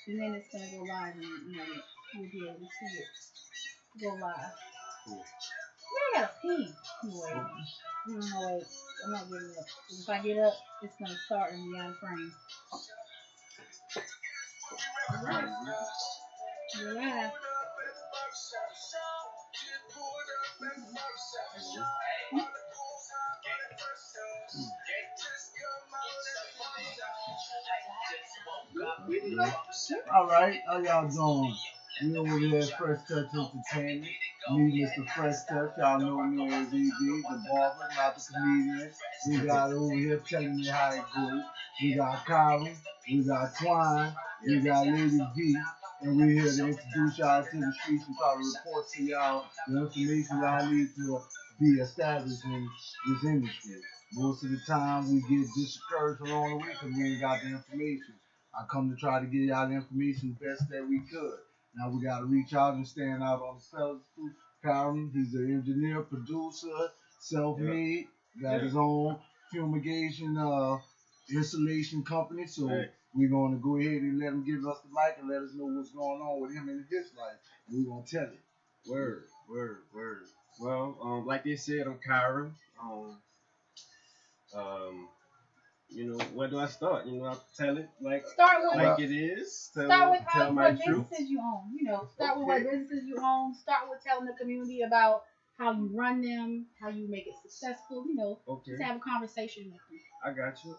and then it's gonna go live, and you'll be able to see it go live. Cool. Yeah, I gotta pee. Wait, no, wait, I'm not getting up. 'Cause if I get up, it's gonna start and be out of frame. Alright, you're live. All right, how y'all doing? We over here at Fresh Touch Entertainment. Me, Mr. Fresh Touch. Y'all know me as ED, the barber, not the comedian. We got over here telling me how it goes. We got Kyrie, we got Twine, we got Lady V, and we're here to introduce y'all to the streets and try to report to y'all the information y'all need to be established in this industry. Most of the time, we get discouraged along the way because we ain't got the information. I come to try to get y'all the information the best that we could. Now we got to reach out and stand out on the pedestal. Kyron, he's an engineer, producer, self-made, got his own fumigation, installation company. So we're going to go ahead and let him give us the mic and let us know what's going on with him in his life. And we're going to tell it. Word. Well, like they said, I'm Kyron. Where do I start? I tell it like it is. Start with what truth. businesses you own. Start with what businesses you own. Start with telling the community about how you run them, how you make it successful. Just have a conversation with them. I got you.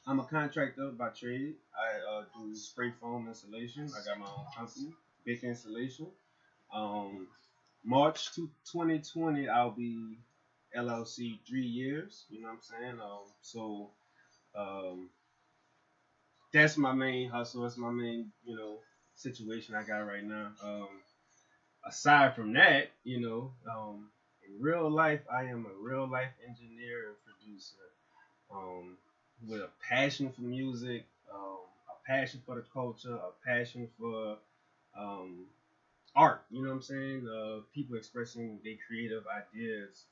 I'm a contractor by trade. I do spray foam installation. I got my own company, big installation. March 2020, I'll be LLC 3 years. You know what I'm saying? That's my main hustle. That's my main, situation I got right now. Aside from that, in real life, I am a real life engineer and producer. With a passion for music, a passion for the culture, a passion for art. You know what I'm saying? People expressing their creative ideas.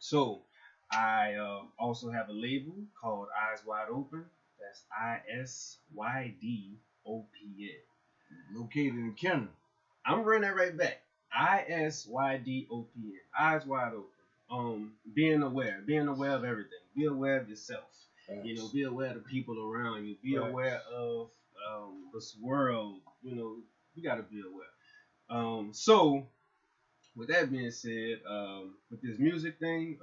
So I also have a label called Eyes Wide Open. That's ISYDOPN. Located in Kenner. I'm running that right back. ISYDOPN. Eyes Wide Open. Being aware of everything. Be aware of yourself. Thanks. Be aware of the people around you. Be aware of this world. You gotta be aware. So with that being said, with this music thing,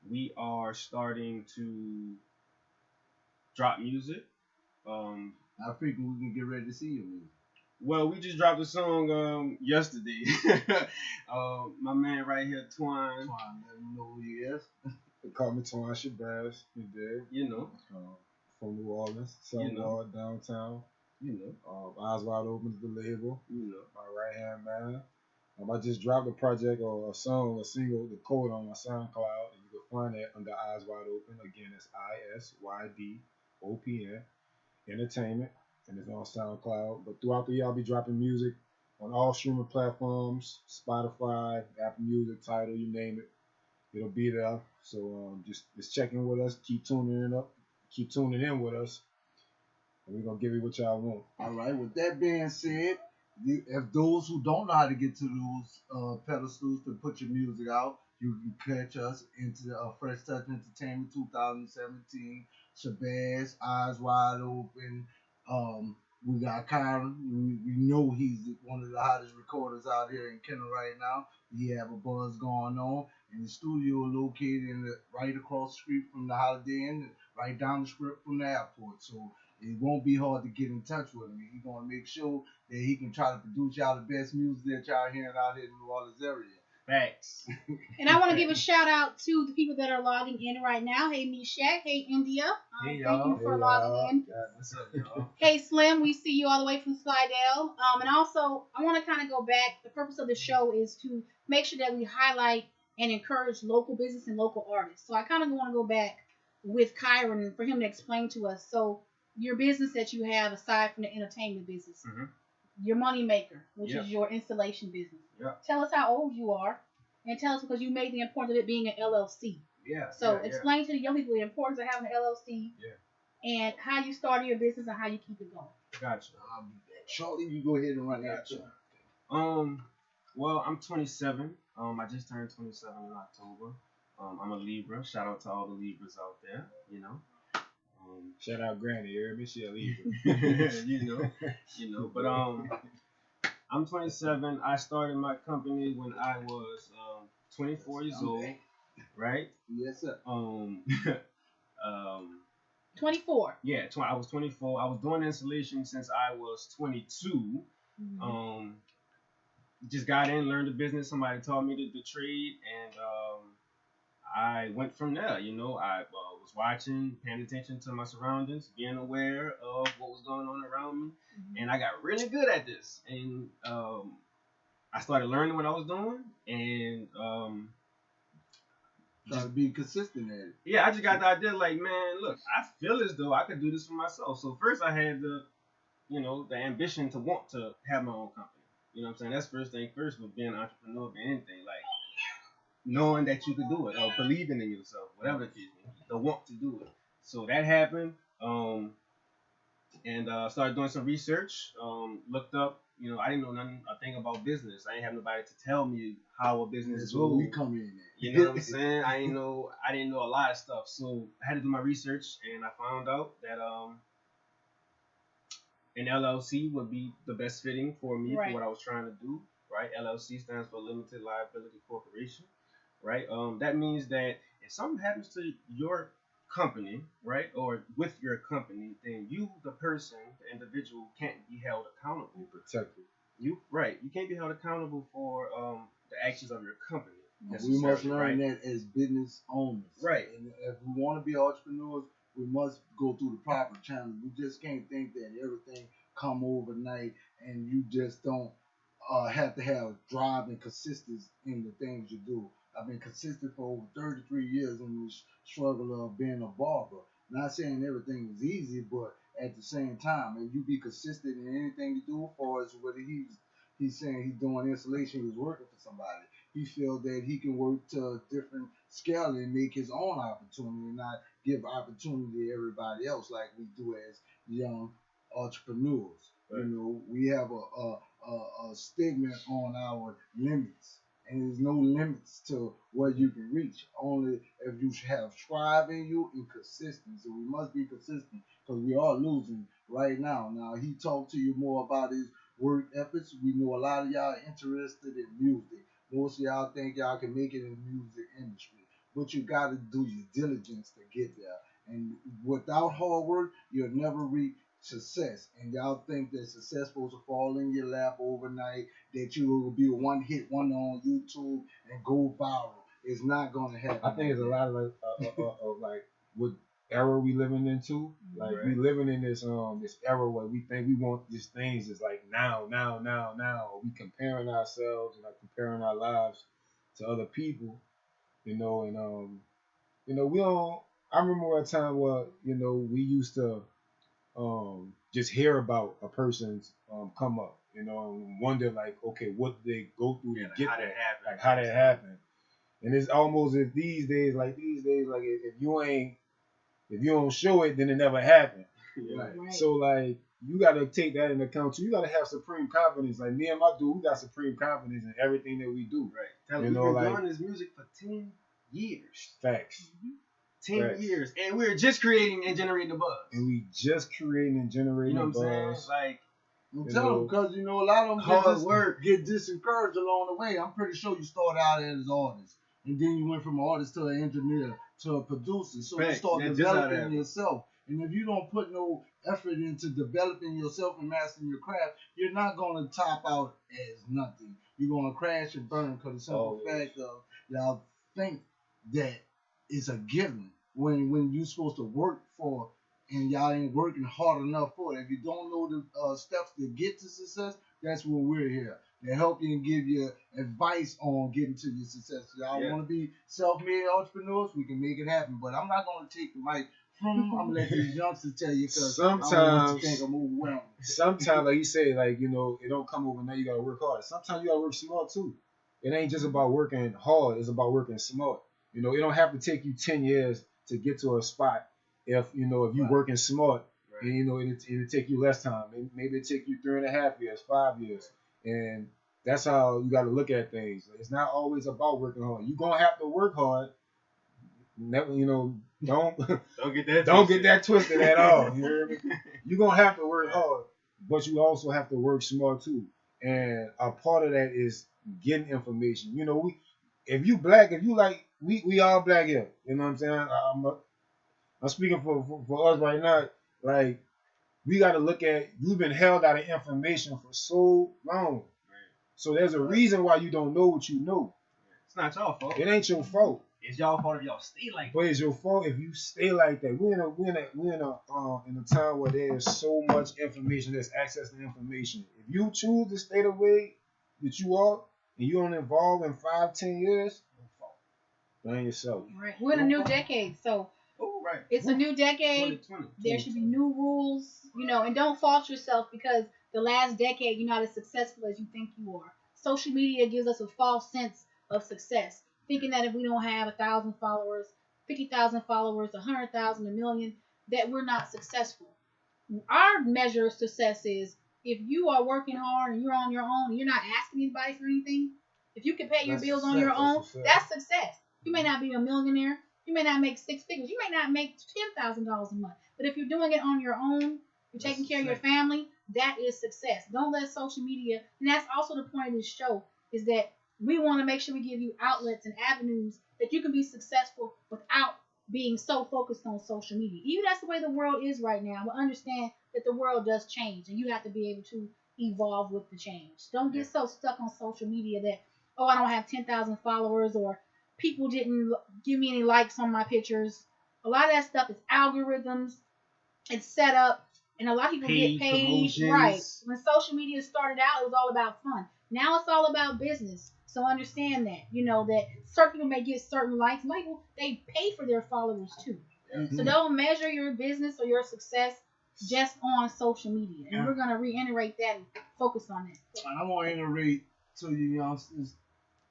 we are starting to drop music. I figure we can get ready to see your music. Well, we just dropped a song yesterday. My man right here, Twine. Let me know who he is. They call me Twine Shabazz. You dig? From New Orleans, Southward, downtown. Eyes Wide Open is the label. My right hand man. I just dropped a project or a song, a single, the code on my SoundCloud, and you can find that under Eyes Wide Open. Again, it's ISYDOPN Entertainment, and it's on SoundCloud. But throughout the year, I'll be dropping music on all streaming platforms, Spotify, Apple Music, Tidal, you name it. It'll be there. So just check in with us, keep tuning in with us, and we're gonna give you what y'all want. All right. With that being said, if those who don't know how to get to those pedestals to put your music out, you can catch us into the Fresh Touch Entertainment 2017. Shabazz, Eyes Wide Open. We got Kyron. We know he's one of the hottest recorders out here in Kenner right now. He have a buzz going on. And the studio located right across the street from the Holiday Inn, right down the street from the airport. So it won't be hard to get in touch with him. He's going to make sure that he can try to produce y'all the best music that y'all hearing out here in the New Orleans area. Thanks. And I want to give a shout out to the people that are logging in right now. Hey, Meshach. Hey, India. Hey, thank you for logging in. Yeah, what's up, y'all? Hey, Slim. We see you all the way from Slidell. And also, I want to kind of go back. The purpose of the show is to make sure that we highlight and encourage local business and local artists. So I kind of want to go back with Kyron for him to explain to us. So your business that you have aside from the entertainment business, your money maker, which is your installation business. Tell us how old you are, and tell us because you made the importance of it being an LLC. Yeah. So explain to the young people the importance of having an LLC. Yeah. And how you started your business and how you keep it going. Gotcha. Shortly, you go ahead and run that. Well, I'm 27. I just turned 27 in October. I'm a Libra. Shout out to all the Libras out there. You know. Shout out Granny. You heard me? She a Libra. you know. But I'm 27. I started my company when I was 24 years old. Right. Yes, sir. 24. Yeah, I was 24. I was doing installation since I was 22. Mm-hmm. Just got in, learned the business. Somebody taught me the trade, and I went from there. You know, I was watching, paying attention to my surroundings, being aware of what was going on around me, and I got really good at this. And I started learning what I was doing, and trying to be consistent at it. Yeah, I just got the idea, like, man, look, I feel as though I could do this for myself. So first I had the ambition to want to have my own company. You know what I'm saying? That's first thing first with being an entrepreneur, being anything. Like, knowing that you could do it or believing in yourself, whatever it is, the want to do it. So that happened. And started doing some research. Looked up. You know, I didn't know a thing about business. I didn't have nobody to tell me how a business goes. We come in there. You know what I'm saying? I didn't know a lot of stuff. So I had to do my research, and I found out that an LLC would be the best fitting for me for what I was trying to do. Right? LLC stands for Limited Liability Corporation. Right? That means that if something happens to your company, right, or with your company, then you, the person, the individual, can't be held accountable. You protect it. You can't be held accountable for the actions of your company. We must learn that as business owners. Right. And if we want to be entrepreneurs, we must go through the proper channels. We just can't think that everything come overnight and you just don't have to have drive and consistency in the things you do. I've been consistent for over 33 years in this struggle of being a barber. Not saying everything is easy, but at the same time, if you be consistent in anything you do, for us, whether he's saying he's doing installation, he's working for somebody, he feels that he can work to a different scale and make his own opportunity and not give opportunity to everybody else like we do as young entrepreneurs. Right. You know, we have a stigma on our limits. And there's no limits to what you can reach. Only if you have strive in you and consistency. So we must be consistent because we are losing right now. Now, he talked to you more about his work efforts. We know a lot of y'all are interested in music. Most of y'all think y'all can make it in the music industry. But you got to do your diligence to get there. And without hard work, you'll never reach success. And y'all think that success supposed to fall in your lap overnight, that you will be a one-hit wonder on YouTube and go viral. It's not going to happen. I think it's a lot of like what era we living into. Like we living in this era where we think we want these things is like now. We comparing ourselves and like comparing our lives to other people, you know, and we don't. I remember a time where we used to just hear about a person's come up, and wonder like, okay, what did they go through to get there, like how that happened. And it's almost as these days, like if you don't show it, then it never happened. Right. So like you gotta take that into account too. You gotta have supreme confidence. Like me and my dude, we got supreme confidence in everything that we do. Right. We've been doing this music for 10 years. Facts. 10 years, and we're just creating and generating the buzz. And we just creating and generating the buzz. You know what I'm saying? Like, I'm telling them, because a lot of them hard work get disencouraged along the way. I'm pretty sure you started out as an artist, and then you went from an artist to an engineer to a producer. So you start developing yourself. And if you don't put no effort into developing yourself and mastering your craft, you're not going to top out as nothing. You're going to crash and burn because the simple fact of y'all think that it's a given when you're supposed to work for and y'all ain't working hard enough for it. If you don't know the steps to get to success, that's where we're here to help you and give you advice on getting to your success. Y'all want to be self-made entrepreneurs, we can make it happen. But I'm not going to take the mic from them. I'm going to let these youngsters tell you because sometimes I don't want you to think I'm overwhelmed. Sometimes, like you say, like, it don't come overnight. You got to work hard. Sometimes you got to work smart too. It ain't just about working hard. It's about working smart. You know, it don't have to take you 10 years to get to a spot if you're working smart. Right. And it'll take you less time. Maybe it take you 3.5 years, 5 years, and that's how you got to look at things. It's not always about working hard. You're gonna have to work hard. Never, don't get that twisted at all. You hear me? You're gonna have to work hard, but you also have to work smart too. And a part of that is getting information. If you black, if you like, we all black here. You know what I'm saying? I'm speaking for us right now. Like, we got to look at, you've been held out of information for so long. Right. So there's a reason why you don't know what you know. It's not y'all fault. It ain't your fault. It's y'all fault if y'all stay like that. But it's your fault if you stay like that. We're in a time where there's so much information, there's access to information. If you choose to stay the way that you are, and you don't evolve in 5-10 years, blame yourself. Right. We're in a new decade, so it's a new decade. 2020. There should be new rules, and don't fault yourself because the last decade you're not as successful as you think you are. Social media gives us a false sense of success, thinking that if we don't have 1,000 followers, 50,000 followers, 100,000, 1 million, that we're not successful. Our measure of success is if you are working hard and you're on your own and you're not asking anybody for anything. If you can pay your bills on your own, that's success. You may not be a millionaire. You may not make 6 figures. You may not make $10,000 a month. But if you're doing it on your own, you're taking care of your family, that is success. Don't let social media, and that's also the point of this show, is that we want to make sure we give you outlets and avenues that you can be successful without being so focused on social media. Even that's the way the world is right now. But understand that the world does change, and you have to be able to evolve with the change. Don't get so stuck on social media that, oh, I don't have 10,000 followers, or people didn't give me any likes on my pictures. A lot of that stuff is algorithms. It's set up, and a lot of people get paid. Promotions. Right. When social media started out, it was all about fun. Now it's all about business. So understand that, that certain people may get certain likes. People, they pay for their followers too. Mm-hmm. So don't measure your business or your success just on social media. And we're going to reiterate that and focus on that. And I'm going to iterate to you youngsters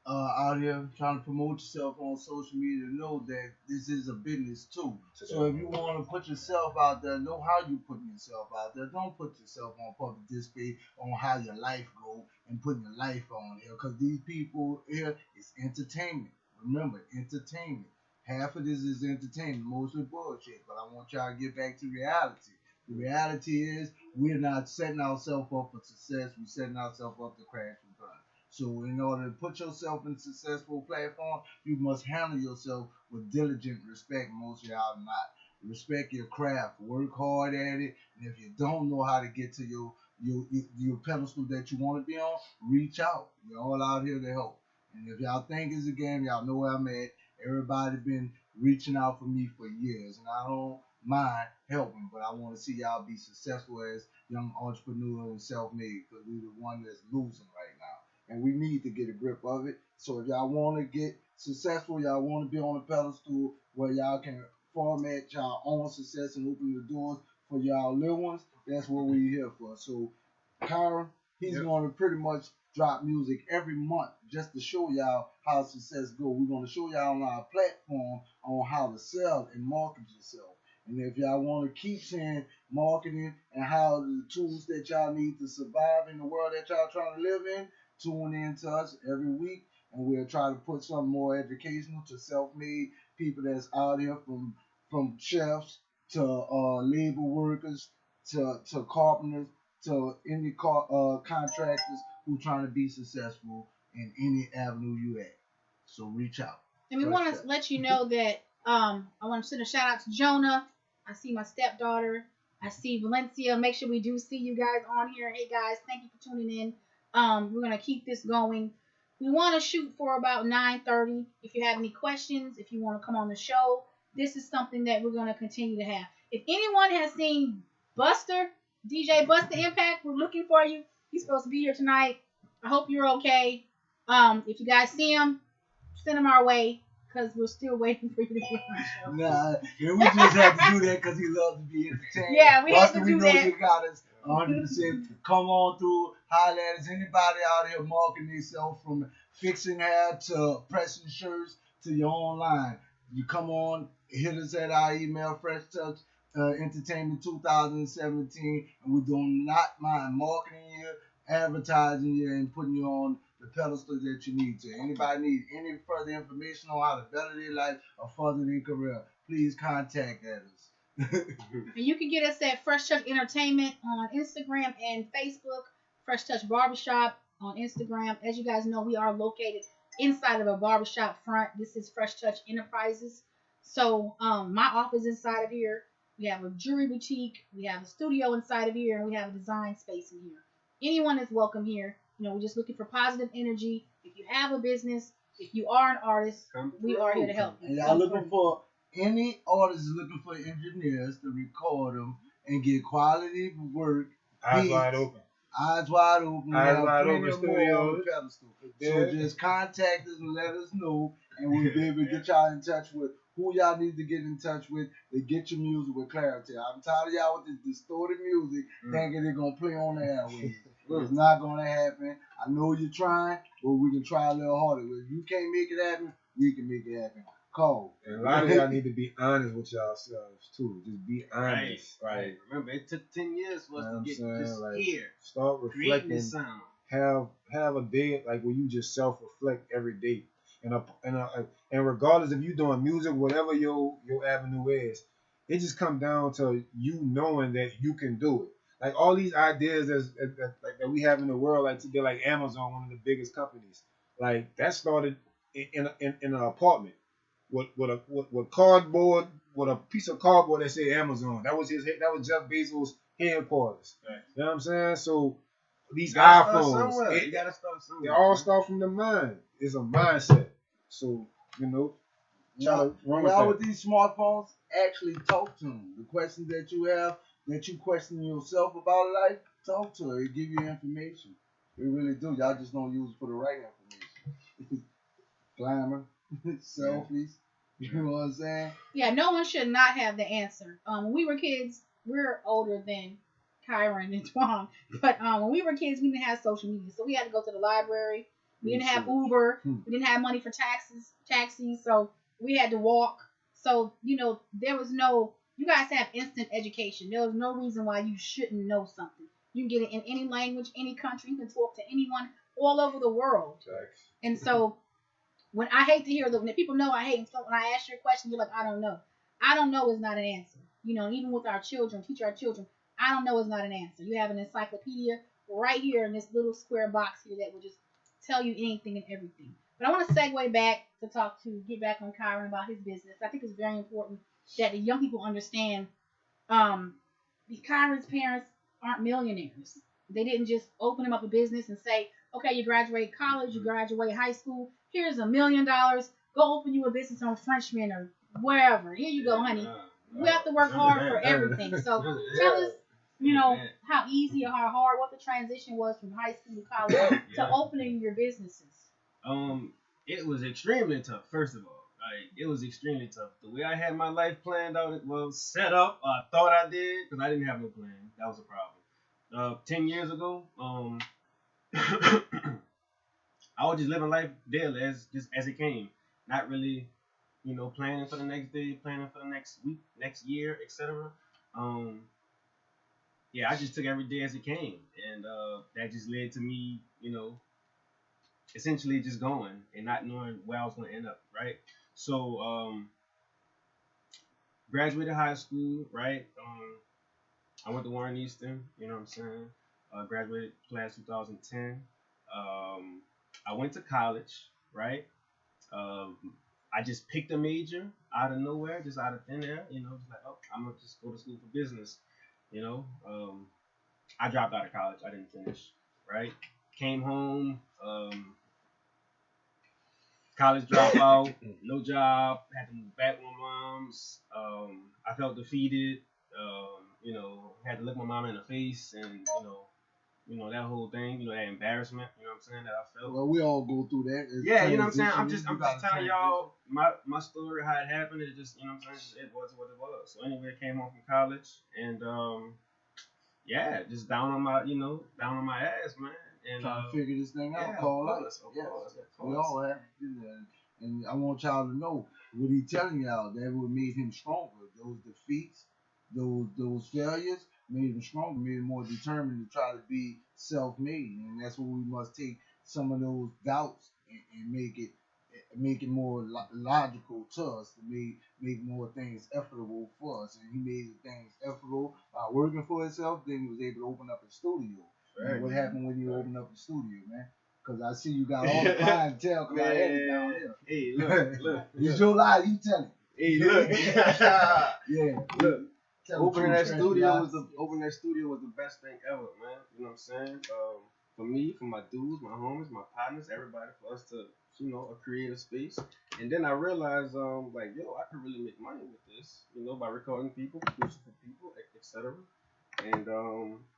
out here trying to promote yourself on social media, know that this is a business too. So if you want to put yourself out there, know how you put yourself out there. Don't put yourself on public display on how your life go and putting your life on here, because these people here is entertainment. Remember, entertainment. Half of this is entertainment, mostly bullshit. But I want y'all to get back to reality. The reality is we're not setting ourselves up for success. We're setting ourselves up to crash and burn. So in order to put yourself in a successful platform, you must handle yourself with diligent respect. Most of y'all not. Respect your craft. Work hard at it. And if you don't know how to get to your pedestal that you want to be on, reach out. We're all out here to help. And if y'all think it's a game, y'all know where I'm at. Everybody been reaching out for me for years, and I don't mind helping, but I want to see y'all be successful as young entrepreneurs and self-made, because we're the one that's losing right now. And we need to get a grip of it. So if y'all want to get successful, y'all want to be on a pedestal where y'all can format y'all own success and open the doors for y'all little ones, that's what we're here for. So Kyron, he's going to pretty much drop music every month just to show y'all how success goes. We're going to show y'all on our platform on how to sell and market yourself. And if y'all want to keep saying marketing and how the tools that y'all need to survive in the world that y'all trying to live in, tune in to us every week, and we'll try to put something more educational to self-made people that's out here, from chefs to labor workers to carpenters to any contractors who trying to be successful in any avenue you at. So reach out. And we want to let you know that I want to send a shout out to Jonah. I see my stepdaughter. I see Valencia. Make sure we do see you guys on here. Hey guys, thank you for tuning in. We're going to keep this going. We want to shoot for about 9:30. If you have any questions, if you want to come on the show, this is something that we're going to continue to have. If anyone has seen Buster, DJ Buster Impact, we're looking for you. He's supposed to be here tonight. I hope you're okay. If you guys see him, send him our way, because we're still waiting for you to get on the show. Nah, we just have to do that because he loves to be entertained. Yeah, we have to do Buster, we know that. you got us 100%. Come on through. Holler at us. Anybody out here marketing themselves, from fixing hair to pressing shirts to your online. You come on, hit us at our email, Fresh Touch Entertainment 2017, and we do not mind marketing you, advertising you, and putting you on the pedestal that you need to. Anybody need any further information on how to better their life or further their career, please contact us. And you can get us at Fresh Touch Entertainment on Instagram and Facebook, Fresh Touch Barbershop on Instagram. As you guys know, we are located inside of a barbershop front. This is Fresh Touch Enterprises. So my office inside of here. We have a jewelry boutique. We have a studio inside of here, and we have a design space in here. Anyone is welcome here. You know, we're just looking for positive energy. If you have a business, if you are an artist, we are here to help you. And y'all looking for any artists looking for engineers to record them and get quality work. Eyes wide open. Eyes wide open. Eyes wide open Studios. Yeah. So just contact us and let us know, and we'll be able to get y'all in touch with who y'all need to get in touch with to get your music with clarity. I'm tired of y'all with this distorted music thinking they're going to play on the airwaves. It's not going to happen. I know you're trying, but we can try a little harder. If you can't make it happen, we can make it happen. Call. And a lot of y'all need to be honest with yourselves too. Just be honest. Right. Remember, it took 10 years for us to get this here. Start reflecting. This sound. Have a day like where you just self-reflect every day. And regardless if you're doing music, whatever your avenue is, it just comes down to you knowing that you can do it. Like all these ideas that we have in the world, like today, like Amazon, one of the biggest companies, like that started in an apartment with cardboard, with a piece of cardboard that said Amazon. That was Jeff Bezos' headquarters. Right. You know what I'm saying? So these iPhones, you gotta start somewhere. They all start from the mind. It's a mindset. So, you know, y'all with these smartphones, actually talk to them. The questions that you have, that you question yourself about life, talk to her. It give you information. It really do. Y'all just don't use it for the right information. Glamour, selfies. You know what I'm saying? Yeah, no one should not have the answer. When we were kids, we're older than Kyron and Twan, but when we were kids, we didn't have social media, so we had to go to the library. We didn't have Uber. We didn't have money for taxis, so we had to walk. So, you know, there was no, you guys have instant education. There was no reason why you shouldn't know something. You can get it in any language, any country. You can talk to anyone all over the world. And so, when I hate to hear when people know I hate, so when I ask you a question, you're like, I don't know. I don't know is not an answer. You know, even with our children, teach our children, I don't know is not an answer. You have an encyclopedia right here in this little square box here that will just tell you anything and everything. But I want to segue back to get back on Kyron about his business. I think it's very important that the young people understand Kyron's parents aren't millionaires. They didn't just open him up a business and say, okay, you graduate college, you graduate high school, here's $1 million, go open you a business on Frenchman or wherever. Here you go, honey. We have to work hard for everything. So tell us, you know, how easy or how hard, what the transition was from high school to college to opening your businesses. It was extremely tough, first of all. Like, it was extremely tough. The way I had my life planned out, it was set up. I thought I did, because I didn't have no plan. That was a problem. 10 years ago, I was just living life daily as it came. Not really, you know, planning for the next day, planning for the next week, next year, etc. Yeah, I just took every day as it came, and that just led to me, you know, essentially just going and not knowing where I was going to end up, right? So, graduated high school, right? I went to Warren Easton, you know what I'm saying? Graduated class 2010. I went to college, right? I just picked a major out of nowhere, just out of thin air, you know, just like, oh, I'm going to just go to school for business, you know? I dropped out of college. I didn't finish, right? Came home, college dropout, no job, had to move back with my mom's. I felt defeated, you know, had to look my mom in the face and, you know, that whole thing, you know, that embarrassment, you know what I'm saying, that I felt. Well, we all go through that. Yeah, you know what I'm saying? I'm just telling y'all my story, how it happened. It just, you know what I'm saying, it was what it was. So anyway, I came home from college and, yeah, just down on my ass, man. And trying to figure this thing out, yeah, call us. We all have. And I want y'all to know what he telling y'all. That what made him stronger. Those defeats, those failures made him stronger, made him more determined to try to be self-made. And that's what we must take some of those doubts and make it more logical to us to make more things effortable for us. And he made the things effortable by working for himself. Then he was able to open up a studio. And what happened when you opened up a studio, man? Because I see you got all the clientele. Because I had it down there. Hey, look. It's your lie. You tell it. Hey, look. Yeah. Look. Opening that studio was the best thing ever, man. You know what I'm saying? For me, for my dudes, my homies, my partners, everybody, for us to, create a space. And then I realized, like, yo, I could really make money with this, by recording people, producing for people, etc. And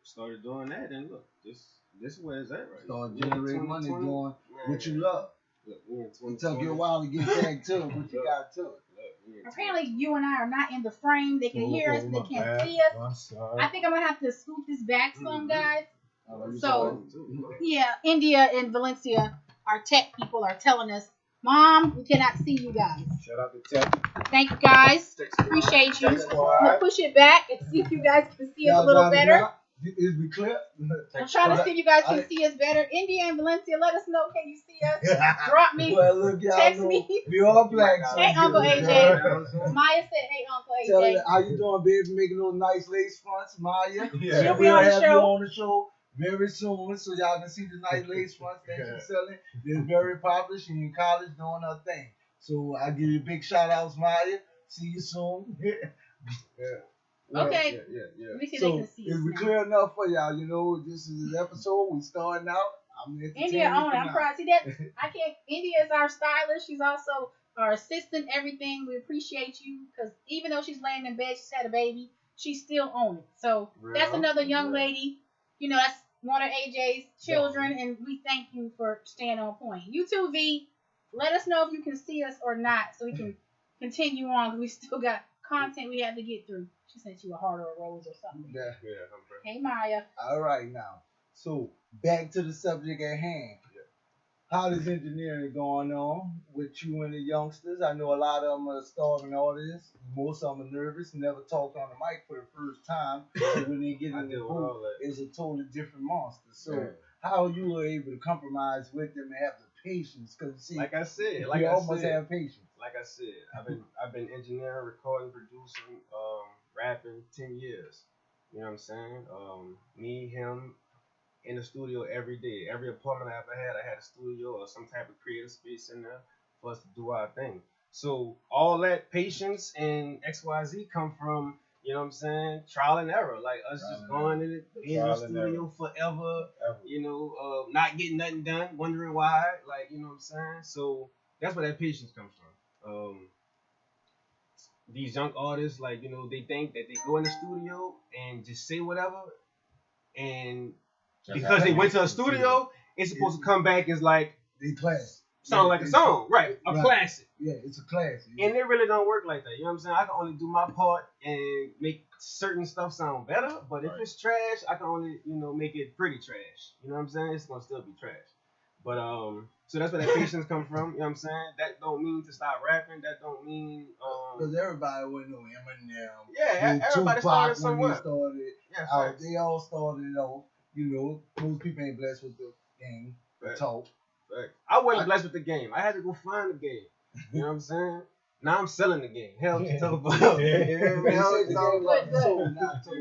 started doing that, and look, this is where it's at right now. Start generating money doing what you love. Look, it took you a while to get back to it, but you got to it. Apparently, you and I are not in the frame. They can hear us, but they can't see us. I think I'm gonna have to scoot this back some, guys. So, yeah, India and Valencia, our tech people, are telling us, Mom, we cannot see you guys. Shout out to Tech. Thank you, guys. Appreciate you. I'm gonna push it back and see if you guys can see us a little better. Is we clear? I'm trying to see if you guys can see us better. India and Valencia, let us know. Can you see us? Drop me. Well, look, y'all text know me. We all black. Hey, Uncle AJ. Maya said, hey, Uncle AJ. Tell her, how you doing, baby? Making those nice lace fronts, Maya. Yeah. She'll be on the have show. you on the show very soon, so y'all can see the nice lace fronts that she's selling. They're very popular. She's in college doing her thing. So I give you a big shout out, Maya. See you soon. Okay. Yeah. Let me see if So they can see us is we now. clear enough for y'all? This is an episode. We starting out. I'm India on it. I'm proud. See that? I can't. India is our stylist. She's also our assistant. Everything. We appreciate you because even though she's laying in bed, she's had a baby. She's still on it. So that's another young lady. That's one of AJ's children, and we thank you for staying on point. You too, V. Let us know if you can see us or not, so we can continue on. Cause we still got content we have to get through. She sent you a heart or a rose or something. Yeah. Hey, Maya. All right, now. So back to the subject at hand. How is engineering going on with you and the youngsters? I know a lot of them are starving artists. Most of them are nervous, never talked on the mic for the first time. So when they get in the booth, it's a totally different monster. So how you were able to compromise with them and have the patience? Because see, like I said, you almost have patience. Like I said, I've been engineering, recording, producing, rapping 10 years. You know what I'm saying? Me, him, in the studio every day. Every apartment I ever had, I had a studio or some type of creative space in there for us to do our thing. So all that patience and XYZ come from, trial and error. Like us just going in it, being in the studio forever, not getting nothing done, wondering why, like, you know what I'm saying? So that's where that patience comes from. These young artists, like, they think that they go in the studio and just say whatever, and because they went to a studio, it's supposed to come back as like they classic. Sound like a song, right? A classic. Yeah, it's a classic. Yeah. And it really don't work like that. You know what I'm saying? I can only do my part and make certain stuff sound better. But if it's trash, I can only, make it pretty trash. You know what I'm saying? It's gonna still be trash. But so that's where that patience come from. You know what I'm saying? That don't mean to stop rapping. That don't mean because everybody went to Eminem. Yeah, everybody started somewhere. They all started off. Most people ain't blessed with the game, the talk. I wasn't blessed with the game. I had to go find the game. You know what I'm saying? Now I'm selling the game. Hell to talk about.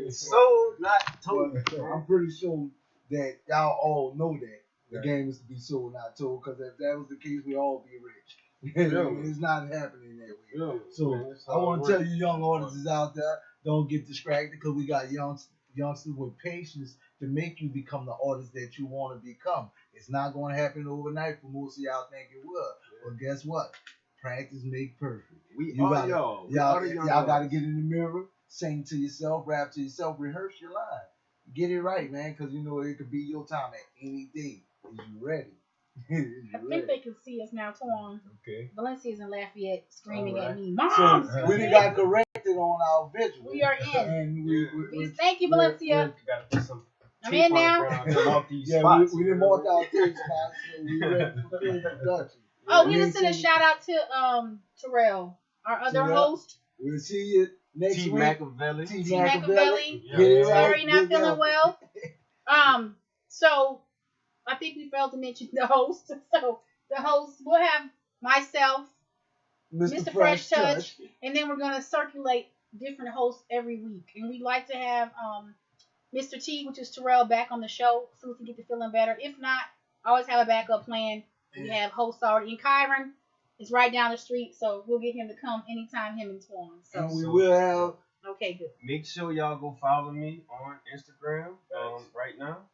Sold, not told. I'm pretty sure that y'all all know that the game is to be sold, not told. Because if that was the case, we all be rich. It's not happening that way. So I want to tell you, young artists out there, don't get distracted because we got youngsters with patience to make you become the artist that you want to become. It's not going to happen overnight for most of y'all think it will. But guess what? Practice make perfect. Y'all got to get in the mirror, sing to yourself, rap to yourself, rehearse your line. Get it right, man, because it could be your time at any day. Is you ready? I think they can see us now, Twan. Okay. Valencia's in Lafayette screaming at me, Mom! So we got corrected on our visual. We are in. And we thank you, Valencia. Gotta put some I'm in now. We didn't mark our tape spots, so we ready for film production. Oh, We we gonna ain't send a seen shout out to Terrell, our other Terrell. host, We'll see you next T. week. Machiavelli. T. T. Machiavelli. Machiavelli. Yeah. Get it He's right. sorry, not Good feeling job. well. So I think we failed to mention the host. So the host, we'll have myself, Mr. Fresh Touch, and then we're gonna circulate different hosts every week. And we'd like to have Mr. T, which is Terrell, back on the show as soon as he gets to feeling better. If not, I always have a backup plan. We have hosts already in Kyron. It's right down the street, so we'll get him to come anytime, him and Twan. So And we will have. okay, good. Make sure y'all go follow me on Instagram right now.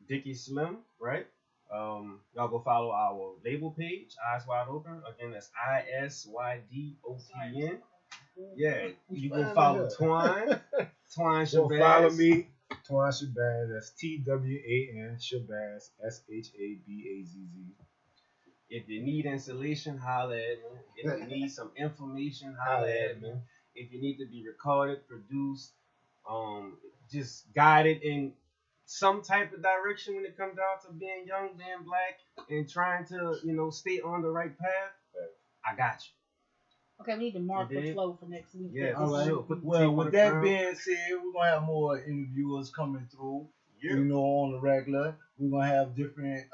Dickie Slim, right? Y'all go follow our label page, Eyes Wide Open. Again, that's ISYDOPN. Yeah, you go follow Twine. Twine So Shabazz. follow me, Twan Shabazz. That's TWAN Shabazz SHABAZZ. If you need installation, holla at me. If you need some information, holla at me. If you need to be recorded, produced, just guided in some type of direction when it comes down to being young, being black, and trying to, stay on the right path, I got you. Okay, we need to mark You the did? flow for next week. Yeah, All right. sure. Put the Well, tape on with the that crown. being said, we're gonna have more interviewers coming through. Yeah. On the regular. We're gonna have different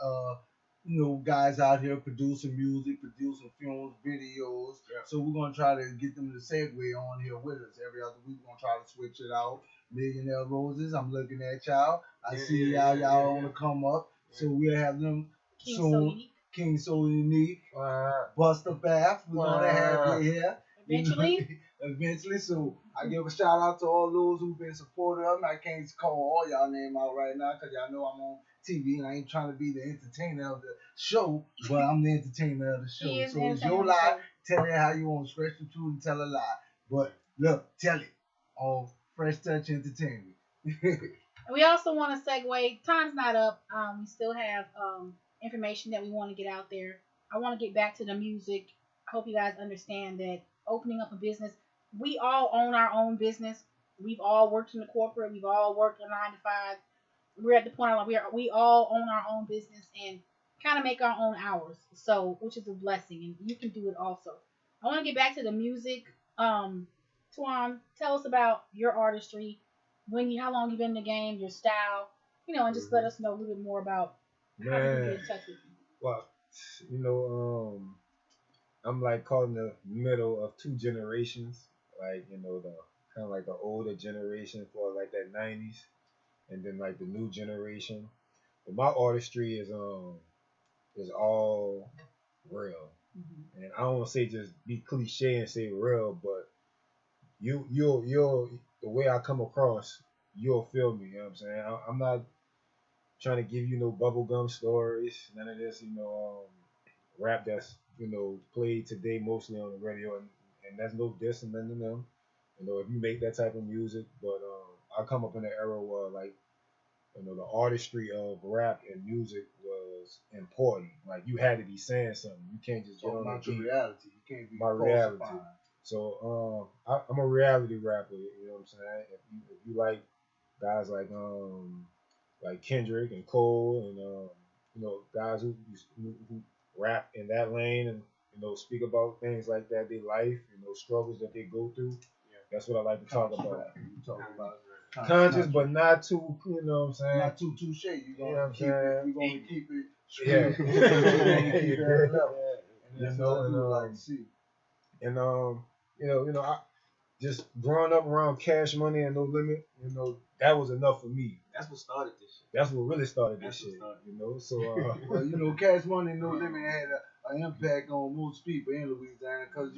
guys out here producing music, producing films, videos. Yeah. So we're gonna try to get them to segue on here with us every other week. We're gonna try to switch it out. Millionaire Roses, I'm looking at y'all. I see y'all want to come up. So we'll have them King soon. So Unique. King So Unique, Buster Bath, we're gonna have you here. Eventually. So I give a shout out to all those who've been supportive of me. I can't call all y'all name out right now because y'all know I'm on TV and I ain't trying to be the entertainer of the show, but I'm the entertainer of the show. He is So the it's entertainer your of the lie. show. Tell it how you want to stretch the truth and tell a lie. But look, tell it on Fresh Touch Entertainment. We also want to segue. Time's not up. We still have information that we want to get out there. I want to get back to the music. I hope you guys understand that opening up a business, we all own our own business. We've all worked in the corporate. We've all worked a 9 to 5. We're at the point where we all own our own business and kind of make our own hours. So, which is a blessing, and you can do it also. I want to get back to the music. Twan, tell us about your artistry. How long you been in the game, your style, and just let us know a little bit more about how we can get in touch with you. Well, I'm like caught in the middle of two generations. Like, the kind of like the older generation for like that 90s, and then like the new generation. But my artistry is all real. Mm-hmm. And I don't want to say just be cliche and say real, but you'll the way I come across, you'll feel me. You know what I'm saying? I'm not trying to give you no bubblegum stories, none of this, rap that's, played today mostly on the radio, and that's no diss and nothing to them. If you make that type of music, but I come up in an era where like, the artistry of rap and music was important. Like you had to be saying something. You can't just get on about the your beat. reality. You can't be My reality. So I'm a reality rapper. You know what I'm saying? If you like guys like Kendrick and Cole and guys who rap in that lane and speak about things like that, their life, struggles that they go through. Yeah. That's what I like to talk about. You talk about conscious, but not too, what I'm saying? Not too touche. You're gonna keep it straight. Yeah. You're gonna keep it at level. And that's what I do like to see. And I just growing up around Cash Money and No Limit, that was enough for me. That's what started this shit. That's what really started this shit. So well, Cash Money and No Limit had an impact on most people in Louisiana because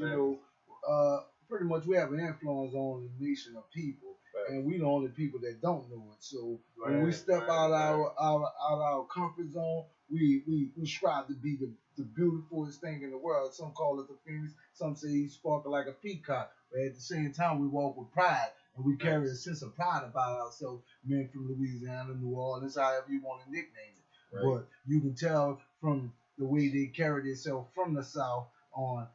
pretty much we have an influence on the nation of people. Right. And we the only people that don't know it. So when we step out our comfort zone, we strive to be the beautifulest thing in the world. Some call it the phoenix, some say he sparkle like a peacock. But at the same time, we walk with pride and we carry a sense of pride about ourselves, men from Louisiana, New Orleans, however you want to nickname it. Right. But you can tell from the way they carry themselves from the South on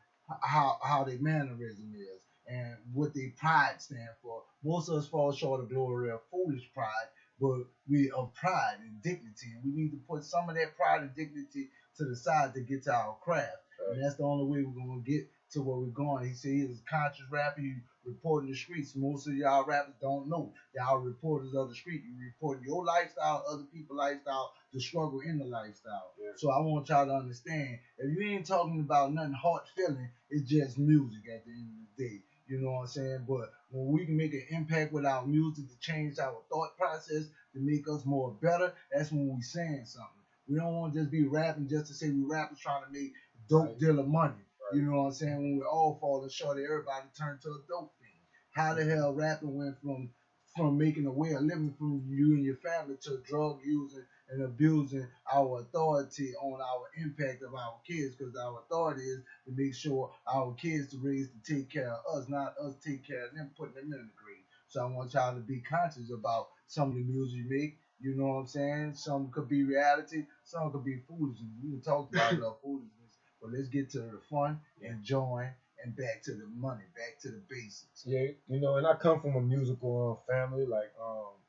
how their mannerism is and what their pride stand for. Most of us fall short of glory of foolish pride, but we of pride and dignity, and we need to put some of that pride and dignity to the side to get to our craft. And that's the only way we're gonna get to where we're going. He said he's a conscious rapper. He reporting the streets. Most of y'all rappers don't know. Y'all reporters of the street. You report your lifestyle, other people's lifestyle, the struggle in the lifestyle. Yeah. So I want y'all to understand, if you ain't talking about nothing heart feeling, it's just music at the end of the day. You know what I'm saying? But when we can make an impact with our music to change our thought process, to make us more better, that's when we saying something. We don't want to just be rapping just to say we rappers trying to make dope dealer money. You know what I'm saying? When we all falling short, everybody turned to a dope thing. How the hell rapping went from making a way of living from you and your family to drug using and abusing our authority on our impact of our kids, because our authority is to make sure our kids to raise to take care of us, not us take care of them, putting them in the grade. So I want y'all to be conscious about some of the music you make. You know what I'm saying? Some could be reality, some could be foolishness. We can talk about foolishness. But let's get to the fun, enjoying, and back to the money, back to the basics. Yeah, you know, and I come from a musical family. Like,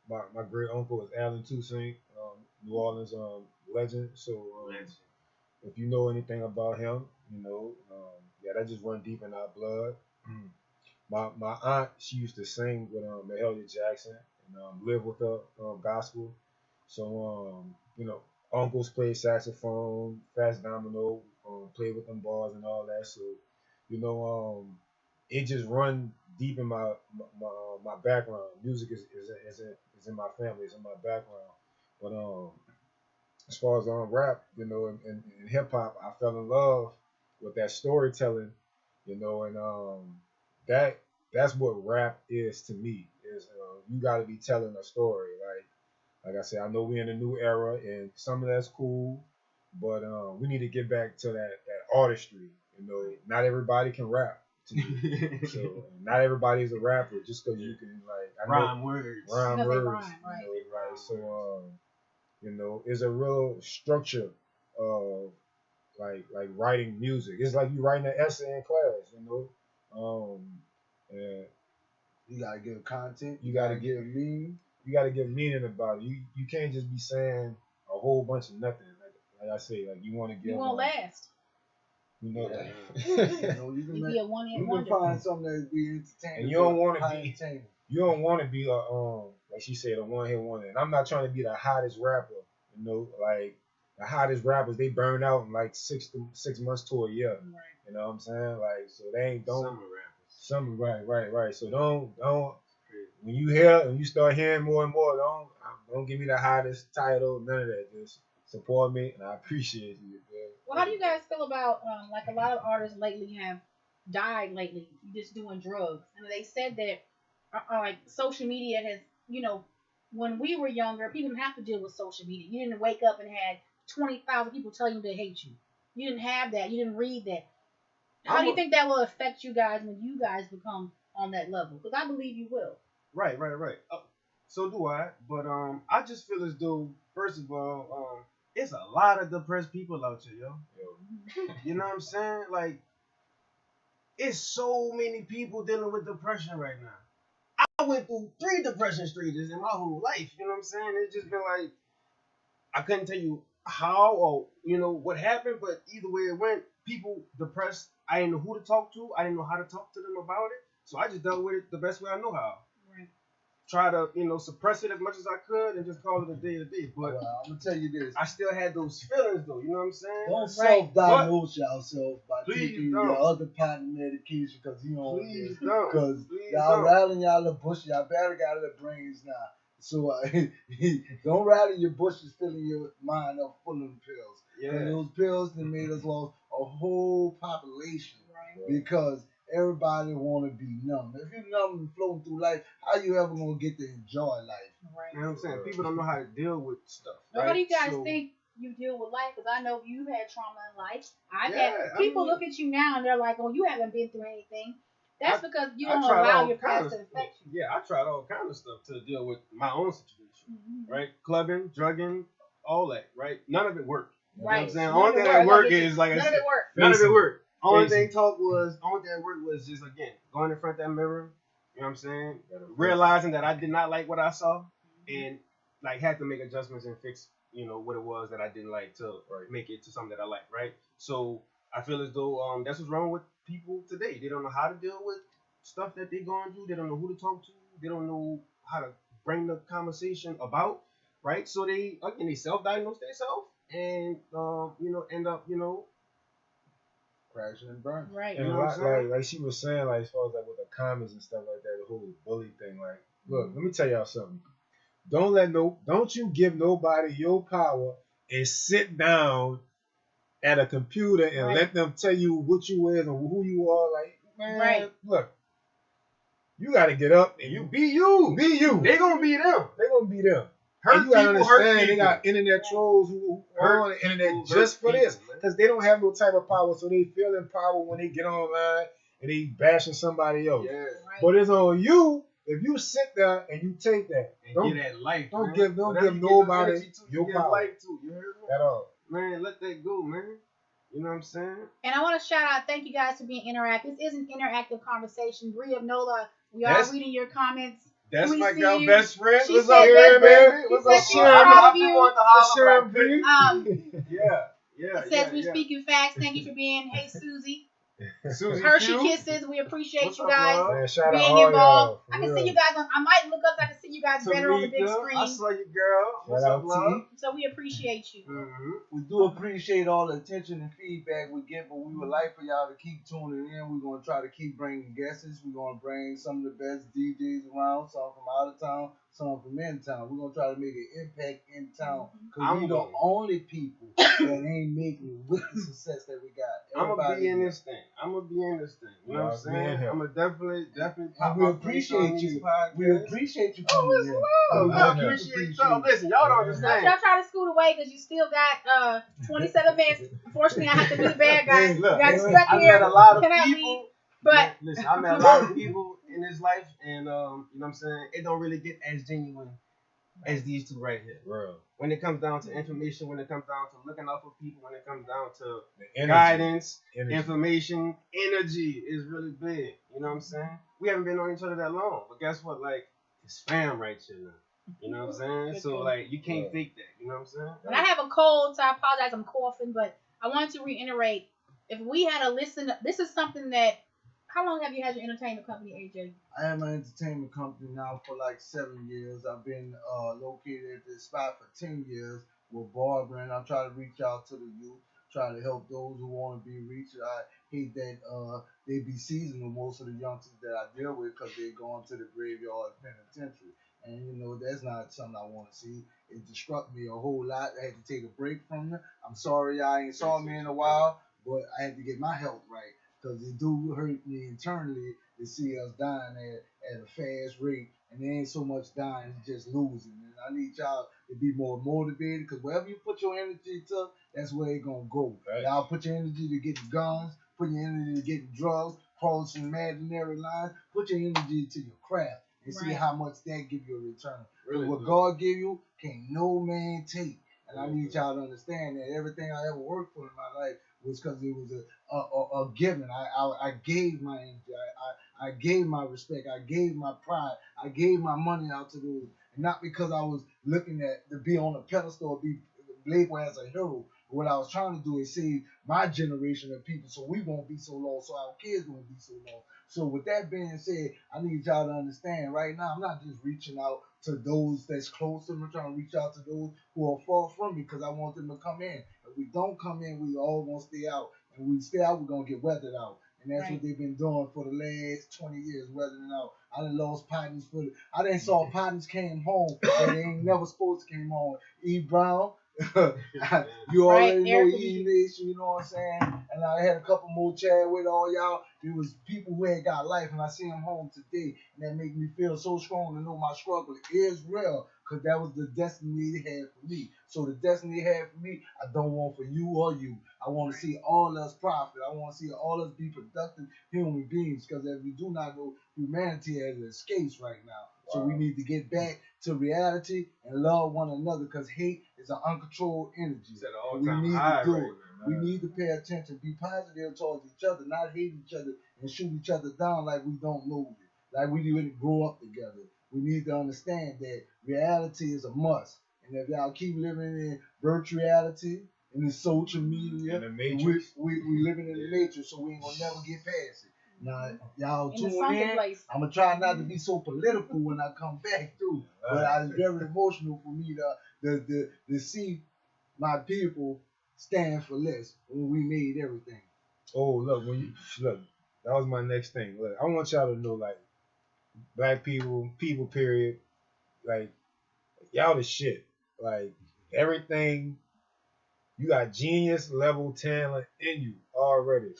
my great uncle was Allen Toussaint, New Orleans legend. So, if you know anything about him, you know, that just run deep in our blood. My aunt, she used to sing with Mahalia Jackson and live with her gospel. So, you know, uncles played saxophone, fast domino, played with them bars and all that. So, you know, it just run deep in my background. Music is in my family, it's in my background. But as far as rap, you know, and hip hop, I fell in love with that storytelling, you know, and that's what rap is to me. Is you got to be telling a story. Like I said, I know we're in a new era, and some of that's cool, but we need to get back to that artistry. You know, not everybody can rap. To me. So not everybody is a rapper just because you can rhyme words. Rhyme words. Right. You know, right. So you know, it's a real structure of like writing music. It's like you writing an essay in class. You know, and you gotta give content. You gotta give meaning. You gotta give meaning about it. You can't just be saying a whole bunch of nothing. Like I say, like you want to give. You won't last. You know that. You can be a one-hit wonder. You can find something that be entertaining. And you don't want to be. You don't want to be a like she said, a one-hit wonder. And I'm not trying to be the hottest rapper. You know, like the hottest rappers, they burn out in like 6 months to a year. Right. You know what I'm saying? Like, so they don't. Summer rappers. Right. So don't. When you start hearing more and more, don't give me the hottest title, none of that. Just support me, and I appreciate you. Man. Well, how do you guys feel about like a lot of artists lately have died lately just doing drugs, and they said that like social media has, you know, when we were younger, people didn't have to deal with social media. You didn't wake up and had 20,000 people telling you they hate you. You didn't have that. You didn't read that. How do you think that will affect you guys when you guys become on that level? Because I believe you will. Right. So do I. But I just feel as though, first of all, it's a lot of depressed people out here, yo. You know what I'm saying? Like, it's so many people dealing with depression right now. I went through 3 depression stages in my whole life. You know what I'm saying? It's just been like, I couldn't tell you how or, you know, what happened, but either way it went, people depressed. I didn't know who to talk to. I didn't know how to talk to them about it. So I just dealt with it the best way I know how. Right. Try to, you know, suppress it as much as I could and just call it a day to day. But I'm going to tell you this. I still had those feelings, though. You know what I'm saying? Don't self-diagnose yourself by taking your other patent medication because you don't. Please don't. Because y'all rattling y'all little bush. Y'all better got little brains now. So don't rattle your bushes filling your mind up full of them pills. Yeah. And those pills that made us lose a whole population. Right. Because everybody want to be numb. If you're numb and floating through life, how you ever going to get to enjoy life? Right. You know what I'm saying? People don't know how to deal with stuff. Right? How do you guys think you deal with life? Because I know you've had trauma in life. I've had people look at you now and they're like, oh, you haven't been through anything. That's because you don't allow your past to affect you. Yeah, I tried all kinds of stuff to deal with my own situation. Right? Clubbing, drugging, all that. Right? None of it worked. Right. You know what I'm saying? Only thing that worked is, like I said, none of it worked. Only thing that worked was just, again, going in front of that mirror, you know what I'm saying? Realizing that I did not like what I saw and, like, had to make adjustments and fix what it was that I didn't like to make it to something that I like, right? So I feel as though that's what's wrong with people today. They don't know how to deal with stuff that they're going through. They don't know who to talk to. They don't know how to bring the conversation about, right? So they self-diagnose themselves and end up crashing and burning. Right. And You know what I'm saying? like she was saying, like as far as like with the comments and stuff like that, the whole bully thing. Like, look, let me tell y'all something. Don't you give nobody your power and sit down at a computer and let them tell you what you is and who you are. Like, man, look, you got to get up and you be you. Be you. They gonna be them. They gonna be them. Hurt and you gotta people, understand they got internet trolls who are on the internet just for this, because they don't have no type of power, so they feel empowered when they get online and they bashing somebody else. Yeah. But it's on you if you sit there and you take that. And get that life. Don't man. give nobody your power life to. You heard me? at all. Man, let that go, man. You know what I'm saying? And I want to shout out, thank you guys for being interactive. This is an interactive conversation. Brie of Nola, we are reading your comments. That's we my see girl, you. best friend. She What's said up, that- baby? She What's said up, she's proud of you. Yeah. It says we speak you facts. Thank you for being. Hey, Susie. Susie Hershey Q. Kisses. We appreciate What's you up, guys love? Man, shout out being all involved. y'all. I can see you guys. I might look up so I can see you guys better on the big Tamika, screen. I saw you, girl. What's Shout up, out love? So we appreciate you. Mm-hmm. We do appreciate all the attention and feedback we get, but we would like for y'all to keep tuning in. We're going to try to keep bringing guests. We're going to bring some of the best DJs around, some from out of town, some from in town. We're going to try to make an impact in town, because we're the only people that ain't making it with the success that we got. I'm going to be in this thing. You know what I'm saying? I'm going to definitely pop we my appreciate you. We appreciate you Oh, coming it's in. love. I appreciate y'all. Listen, y'all don't understand. Y'all try to scoot away because you still got 27 minutes. Unfortunately, I have to be the bad guy. Hey, look, you got to stuck I here. met a lot of Cannot people. leave. But listen, I met a lot of people in this life, and you know what I'm saying? It don't really get as genuine as these two right here. Bro. When it comes down to information, when it comes down to looking out for people, when it comes down to Energy. guidance, information, energy is really big. You know what I'm saying? We haven't been on each other that long, but guess what? Like, it's fam right here now. You know what I'm saying? So, like, you can't fake that. You know what I'm saying? But I have a cold, so I apologize. I'm coughing, but I wanted to reiterate, if we had a listen, this is something that, how long have you had your entertainment company, AJ? I have my entertainment company now for like 7 years. I've been located at this spot for 10 years with barbering. I try to reach out to the youth, try to help those who want to be reached. I hate that they be seasoned with most of the youngsters that I deal with, because they're going to the graveyard penitentiary. And, you know, that's not something I want to see. It disrupted me a whole lot. I had to take a break from it. I'm sorry I ain't saw me in a while, but I had to get my health right, because it do hurt me internally to see us dying at a fast rate. And there ain't so much dying, it's just losing. And I need y'all to be more motivated, because wherever you put your energy to, that's where it's going to go. Right. Y'all put your energy to getting guns, put your energy to getting drugs, crossing imaginary lines, put your energy to your craft. And see how much that give you a return. Really, what God give you, can't no man take. And I need y'all to understand that everything I ever worked for in my life was because it was a given. I gave my energy. I gave my respect. I gave my pride. I gave my money out to those. And not because I was looking at to be on a pedestal or be labeled as a hero. What I was trying to do is save my generation of people so we won't be so lost, so our kids won't be so lost. So with that being said, I need y'all to understand right now, I'm not just reaching out to those that's close to me. I'm trying to reach out to those who are far from me, because I want them to come in. If we don't come in, we all going to stay out. And when we stay out, we're going to get weathered out. And that's what they've been doing for the last 20 years, weathering out. I done lost partners I done saw partners came home and they ain't never supposed to came home. E. Brown. You already know E Nation, you know what I'm saying? And I had a couple more chat with all y'all. It was people who had got life, and I see them home today, and that make me feel so strong to know my struggle is real, because that was the destiny they had for me. So the destiny they had for me, I don't want for you or you. I want to see all us profit. I want to see all us be productive human beings, because as we do not know, humanity has escapes right now. So we need to get back to reality and love one another, because hate is an uncontrolled energy. We need to do it. We need to pay attention, be positive towards each other, not hate each other and shoot each other down like we don't know it, like we didn't grow up together. We need to understand that reality is a must. And if y'all keep living in virtual reality, in the social media, In the matrix. we living in the matrix, so we ain't gonna never get past it. Now, y'all In the tune sunken in. place. I'm gonna try not to be so political when I come back through, but it's very emotional for me to see my people stand for less when we made everything. Oh, look, that was my next thing. Look, I want y'all to know, like, black people, period, like, y'all the shit. Like, everything, you got genius level talent in you already.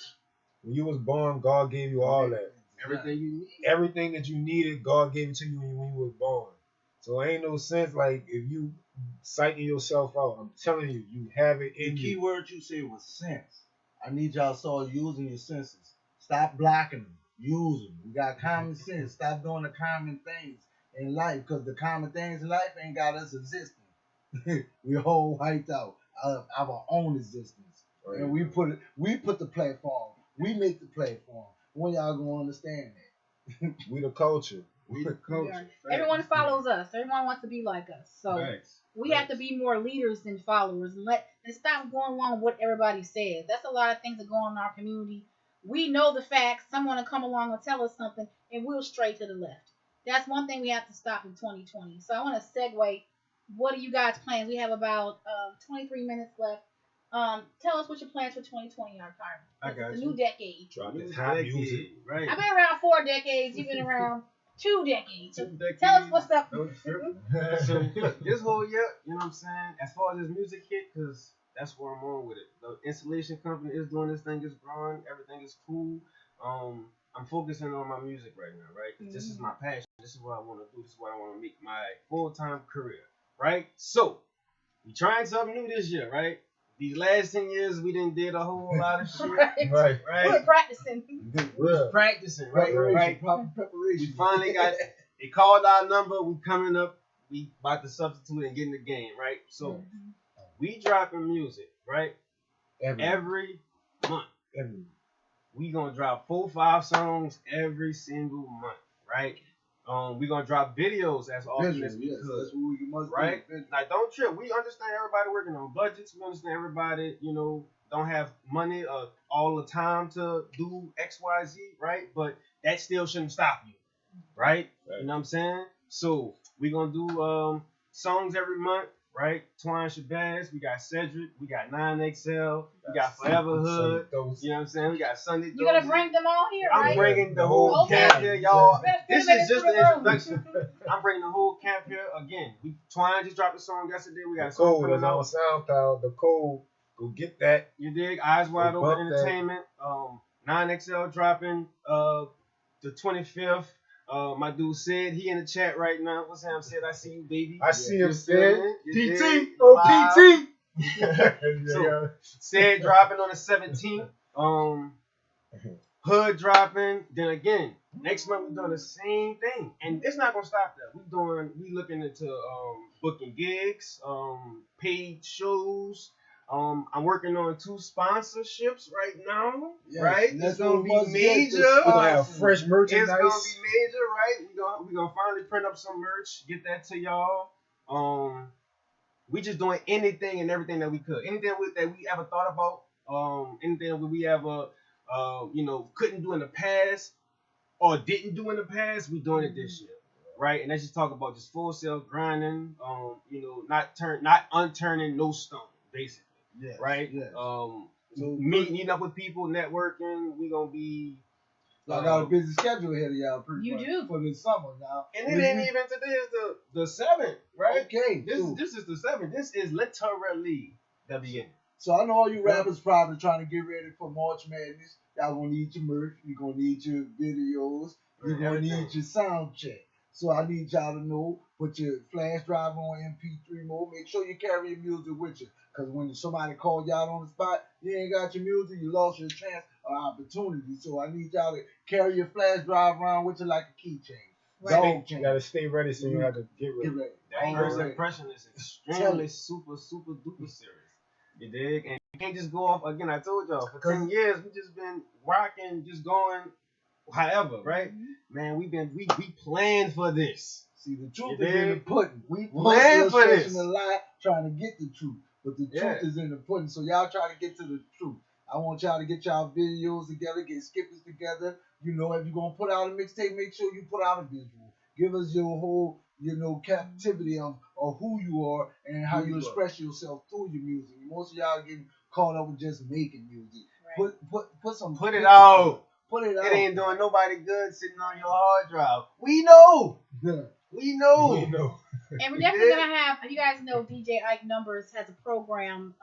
When you was born, God gave you all that. Everything you need. Everything that you needed, God gave it to you when you was born. So ain't no sense, like, if you psyching yourself out. I'm telling you, you have it in The you. key word you said was sense. I need y'all to start using your senses. Stop blocking them. Use them. You got common sense. Stop doing the common things in life, because the common things in life ain't got us existing. We all wiped out of our own existence, Right. and we put the platform. We make the platform. When y'all gonna understand that? We the culture. We the culture. Everyone follows us. Everyone wants to be like us. So Facts. we have to be more leaders than followers, and stop going along with what everybody says. That's a lot of things that go on in our community. We know the facts. Someone will come along and tell us something, and we'll stray to the left. That's one thing we have to stop in 2020. So I want to segue. What are you guys' plans? We have about 23 minutes left. Tell us what your plans for 2020 are, Carmen. I got It's a you. new decade. Drop New this hot decade, music. Right. I've been around 4 decades. You've been around 2 decades. So 2 decades. tell us what's up. No trip. So look, this whole year, you know what I'm saying? As far as this music hit, because that's where I'm on with it. The installation company is doing this thing, is growing, everything is cool. I'm focusing on my music right now, right? Because this is my passion. This is what I want to do. This is what I want to make my full-time career, right? So we trying something new this year, right? These last 10 years, we done did a whole lot of shit. Right. Right? We're practicing. We was practicing, right? Right. Proper preparation. We finally got, they called our number. We coming up. We about to substitute and get in the game, right? So we dropping music, right? Every month. We gonna drop 4-5 songs every single month, right? We gonna drop videos as often as we could, that's what we must right? do. Like, don't trip. We understand everybody working on budgets. We understand everybody, don't have money all the time to do X, Y, Z, right? But that still shouldn't stop you, right? You know what I'm saying? So we gonna do songs every month, right? Twine Shabazz, we got Cedric, we got 9XL, we got Forever Hood, you know what I'm saying? We got Sunday. You're gonna bring them all here, I'm right? bringing the whole camp here, y'all. This is just the introduction. I'm bringing the whole camp here again. Twine just dropped a song yesterday. We got a song coming out on SoundCloud. The code, go get that. You dig? Eyes Wide Go Open bump that. Entertainment. 9XL dropping the 25th. My dude said he in the chat right now. What's Sam said? I see you, baby. I see him, You Sid. feel me? You PT. dig? Oh, Live. PT. So, said dropping on the 17th. Hood dropping. Then again, next month we doing the same thing, and it's not gonna stop there. We looking into booking gigs, paid shows. I'm working on 2 sponsorships right now. Yes, right? that's It's gonna what be we must get, major. the We're gonna have fresh It's merchandise. gonna be major, right? We gonna finally print up some merch, get that to y'all. We just doing anything and everything that we could, anything that we ever thought about, anything that we ever, couldn't do in the past or didn't do in the past. We doing it this year, right? And let's just talk about just full sale grinding, not unturning no stone, basically, right? Yes. So meeting up with people, networking. We gonna be. I got a busy schedule ahead of y'all You much do. for the summer now. And it ain't even today is the 7th, right? Okay. This is the 7th. This is literally the beginning. So I know all you rappers probably trying to get ready for March Madness. Y'all gonna need your merch. You're gonna need your videos. You're gonna need your sound check. So I need y'all to know, put your flash drive on MP3 mode. Make sure you carry your music with you. Because when somebody called y'all on the spot, you ain't got your music, you lost your chance or opportunity. So I need y'all to carry your flash drive around with you like a keychain. Dog chain. You gotta stay ready, so you have to get ready. Get ready. That first impression is extremely super duper serious. You dig? And you can't just go off again. I told y'all for 10 years we just been rocking, just going however, right? Man, we planned for this. See, the truth You is in the dig? pudding. We Most plan of us for stretching this. the lie trying to get the truth. But the Yeah. truth is in the pudding. So y'all try to get to the truth. I want y'all to get y'all videos together, get skippers together. You know, if you're going to put out a mixtape, make sure you put out a visual. Give us your whole, captivity of who you are and how you express yourself through your music. Most of y'all getting caught up with just making music. Right. Put some. Put it out. Put it out. It ain't doing nobody good sitting on your hard drive. We know. Yeah. We know. We know. And we're definitely gonna have. You guys know DJ Ike Numbers has a program.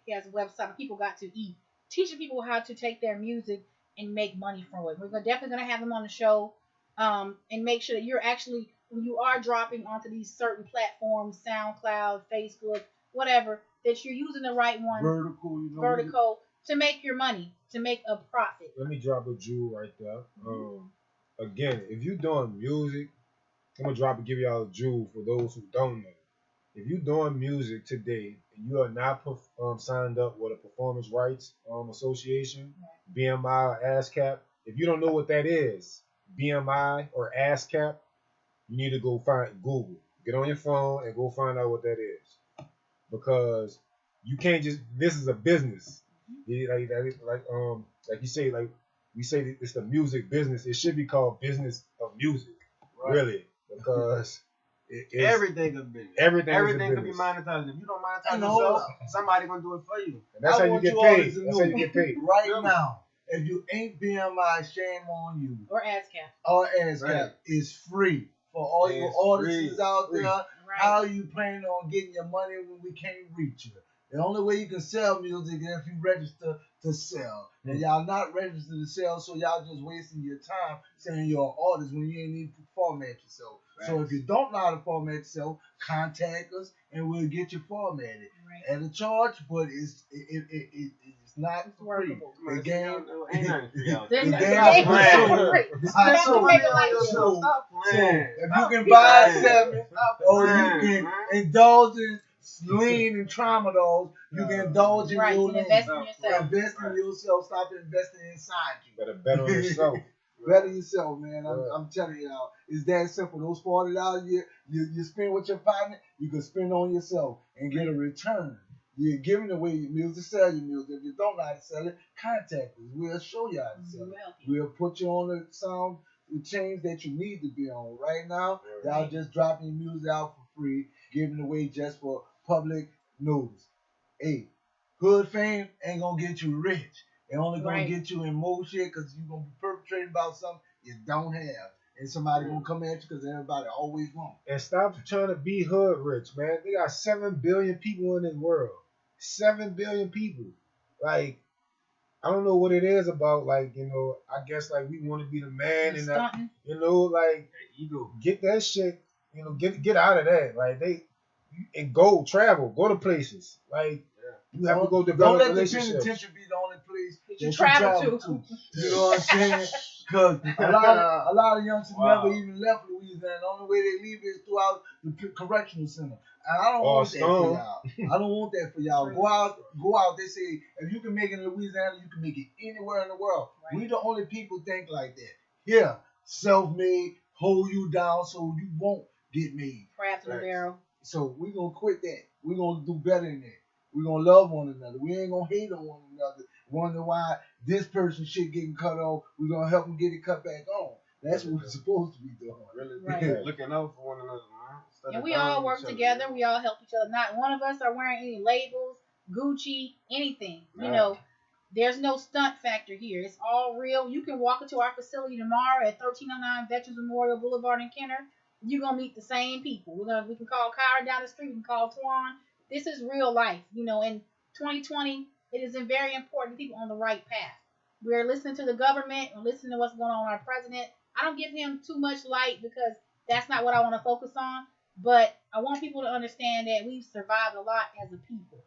He has a website where people got to eat, teaching people how to take their music and make money from it. Definitely gonna have him on the show, and make sure that you're actually, when you are dropping onto these certain platforms, SoundCloud, Facebook, whatever, that you're using the right one, vertical, to make your money, to make a profit. Let me drop a jewel right there. Again, if you're doing music, I'm gonna give y'all a jewel for those who don't know. If you're doing music today and you are not signed up with a Performance Rights Association, BMI or ASCAP, if you don't know what that is, BMI or ASCAP, you need to go Google. Get on your phone and go find out what that is. Because you can't just, this is a business. Like you say, like we say it's the music business. It should be called business of music, really, because everything is business. Everything can be monetized. If you don't monetize yourself, somebody gonna do it for you. And that's how you get paid. That's how you get paid. Right now, if you ain't BMI, shame on you. Or ASCAP. Or ASCAP is free for all your artists out there. Right. How you planning on getting your money when we can't reach you? The only way you can sell music is if you register to sell. And y'all not registered to sell, so y'all just wasting your time saying you're an artist when you ain't need to format yourself. Right. So if you don't know how to format yourself, contact us and we'll get you formatted at a charge, but it's not free. The game ain't nothing free out there. The game is free. If you can buy 7, or you can indulge in lean and tramadol, you can indulge in your lean. Invest in yourself. Stop investing inside you. Better bet on yourself. Better yourself, man. I'm telling you now. It's that simple. Those $40 you spend with your partner, you can spend on yourself and get a return. You're giving away your music, sell your music. If you don't know how to sell it, contact us. We'll show you how to sell it. We'll put you on the sound chains that you need to be on. Right now, y'all just dropping your music out for free, giving away just for public notice. Hey, hood fame ain't gonna get you rich. It only gonna get you in more shit because you're gonna be perpetrating about something you don't have. And somebody gonna come at you because everybody always wants. And stop trying to be hood rich, man. They got 7 billion people in this world. 7 billion people. Like, I don't know what it is about, like, I guess, like, we want to be the man and that, like, get that shit, get out of that. Like, and travel, go to places. Like, you have to go develop a relationship. Don't let the penitentiary be the only place that you travel to. You know what I'm saying? Because a lot of youngsters never even left Louisiana. The only way they leave is throughout the correctional center. And I don't want that for y'all. I don't want that for y'all. Go out. They say if you can make it in Louisiana, you can make it anywhere in the world. Right. We the only people think like that. Here, self-made, hold you down so you won't get made. Crabs in a barrel. So we're going to quit that. We're going to do better than that. We're going to love one another. We ain't going to hate on one another. Wonder why this person shit getting cut off. We're going to help them get it cut back on. That's what we're supposed to be doing. Really looking out for one another, man. And we all work together. We all help each other. Not one of us are wearing any labels, Gucci, anything. There's no stunt factor here. It's all real. You can walk into our facility tomorrow at 1309 Veterans Memorial Boulevard in Kenner. You're going to meet the same people. We can call Kyra down the street. We can call Twan. This is real life. In 2020, it is very important to people on the right path. We're listening to the government and listening to what's going on with our president. I don't give him too much light because that's not what I want to focus on. But I want people to understand that we've survived a lot as a people.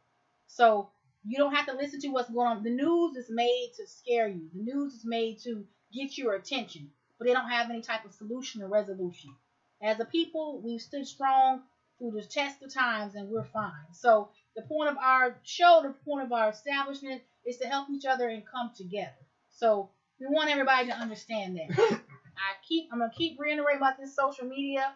So you don't have to listen to what's going on. The news is made to scare you. The news is made to get your attention. But they don't have any type of solution or resolution. As a people, we've stood strong through the test of times and we're fine. So the point of our show, the point of our establishment is to help each other and come together. So we want everybody to understand that. I'm gonna keep reiterating about this social media.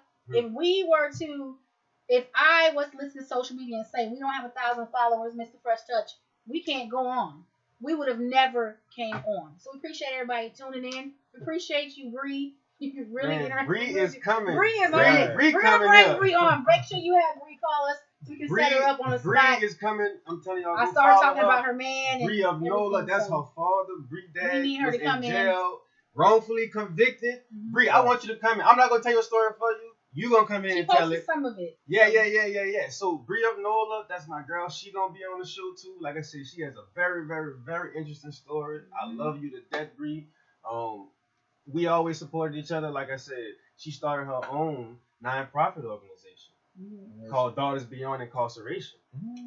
If I was to listen to social media and say we don't have 1,000 followers, Mr. Fresh Touch, we can't go on. We would have never came on. So we appreciate everybody tuning in. We appreciate you, Bree. You really Bree is coming. Bree is on it. Bree We're gonna bring Bree on. Make sure you have Bree call us so we can set her up on the spot. Bree is coming. I'm telling y'all. I started talking about her man. Bree of Nola. That's her father. Bree dad we need her was to come in jail, wrongfully convicted. Mm-hmm. Bree, I want you to come in. I'm not gonna tell your story for you. You gonna come in and tell it. Some of it. Yeah. So Bree of Nola, that's my girl. She gonna be on the show too. Like I said, she has a very, very, very interesting story. Mm-hmm. I love you to death, Bree. We always supported each other. Like I said, she started her own non-profit organization called Daughters Beyond Incarceration.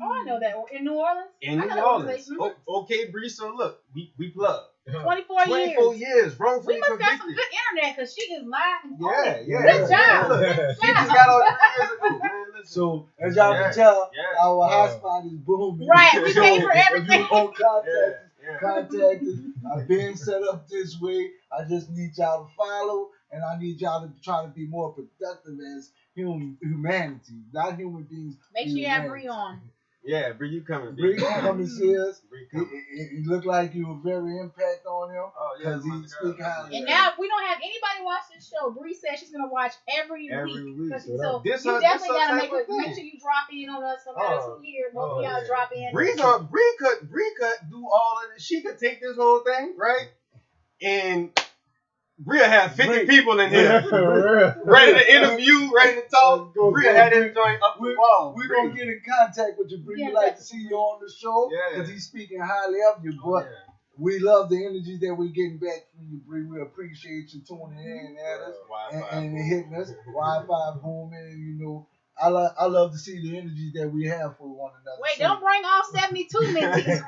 Oh, I know that. In New Orleans? In New Orleans. Okay, Bree, so look, we plug. 24 years, wrongfully convicted. We must got some good internet because she is live. Yeah. Good job. She just got on 3 years ago, man. So, as y'all can tell, our hotspot is booming. Right, we pay for everything. If you want contact us. I've been set up this way. I just need y'all to follow, and I need y'all to try to be more productive as humanity, not human beings. Make sure you have Bree on. Yeah, Bree, you coming. Bree coming, sis. It looked like you were very impact on him because he speak highly. And now we don't have anybody watch this show. Bree said she's gonna watch every week. So you definitely gotta make sure you drop in on us. So let us hear what we all drop in. Bree could do all of this. She could take this whole thing, right? And Bria had 50 people in here ready to interview, ready to talk. Bria had this joint up the wall. We're going to get in contact with you, Bria. We'd like to see you on the show because he's speaking highly of you. But we love the energy that we're getting back from you, Bria. We appreciate you tuning in at us and hitting us. Wi-Fi booming, and I love to see the energy that we have for one another. Wait, don't bring all 72 mentees.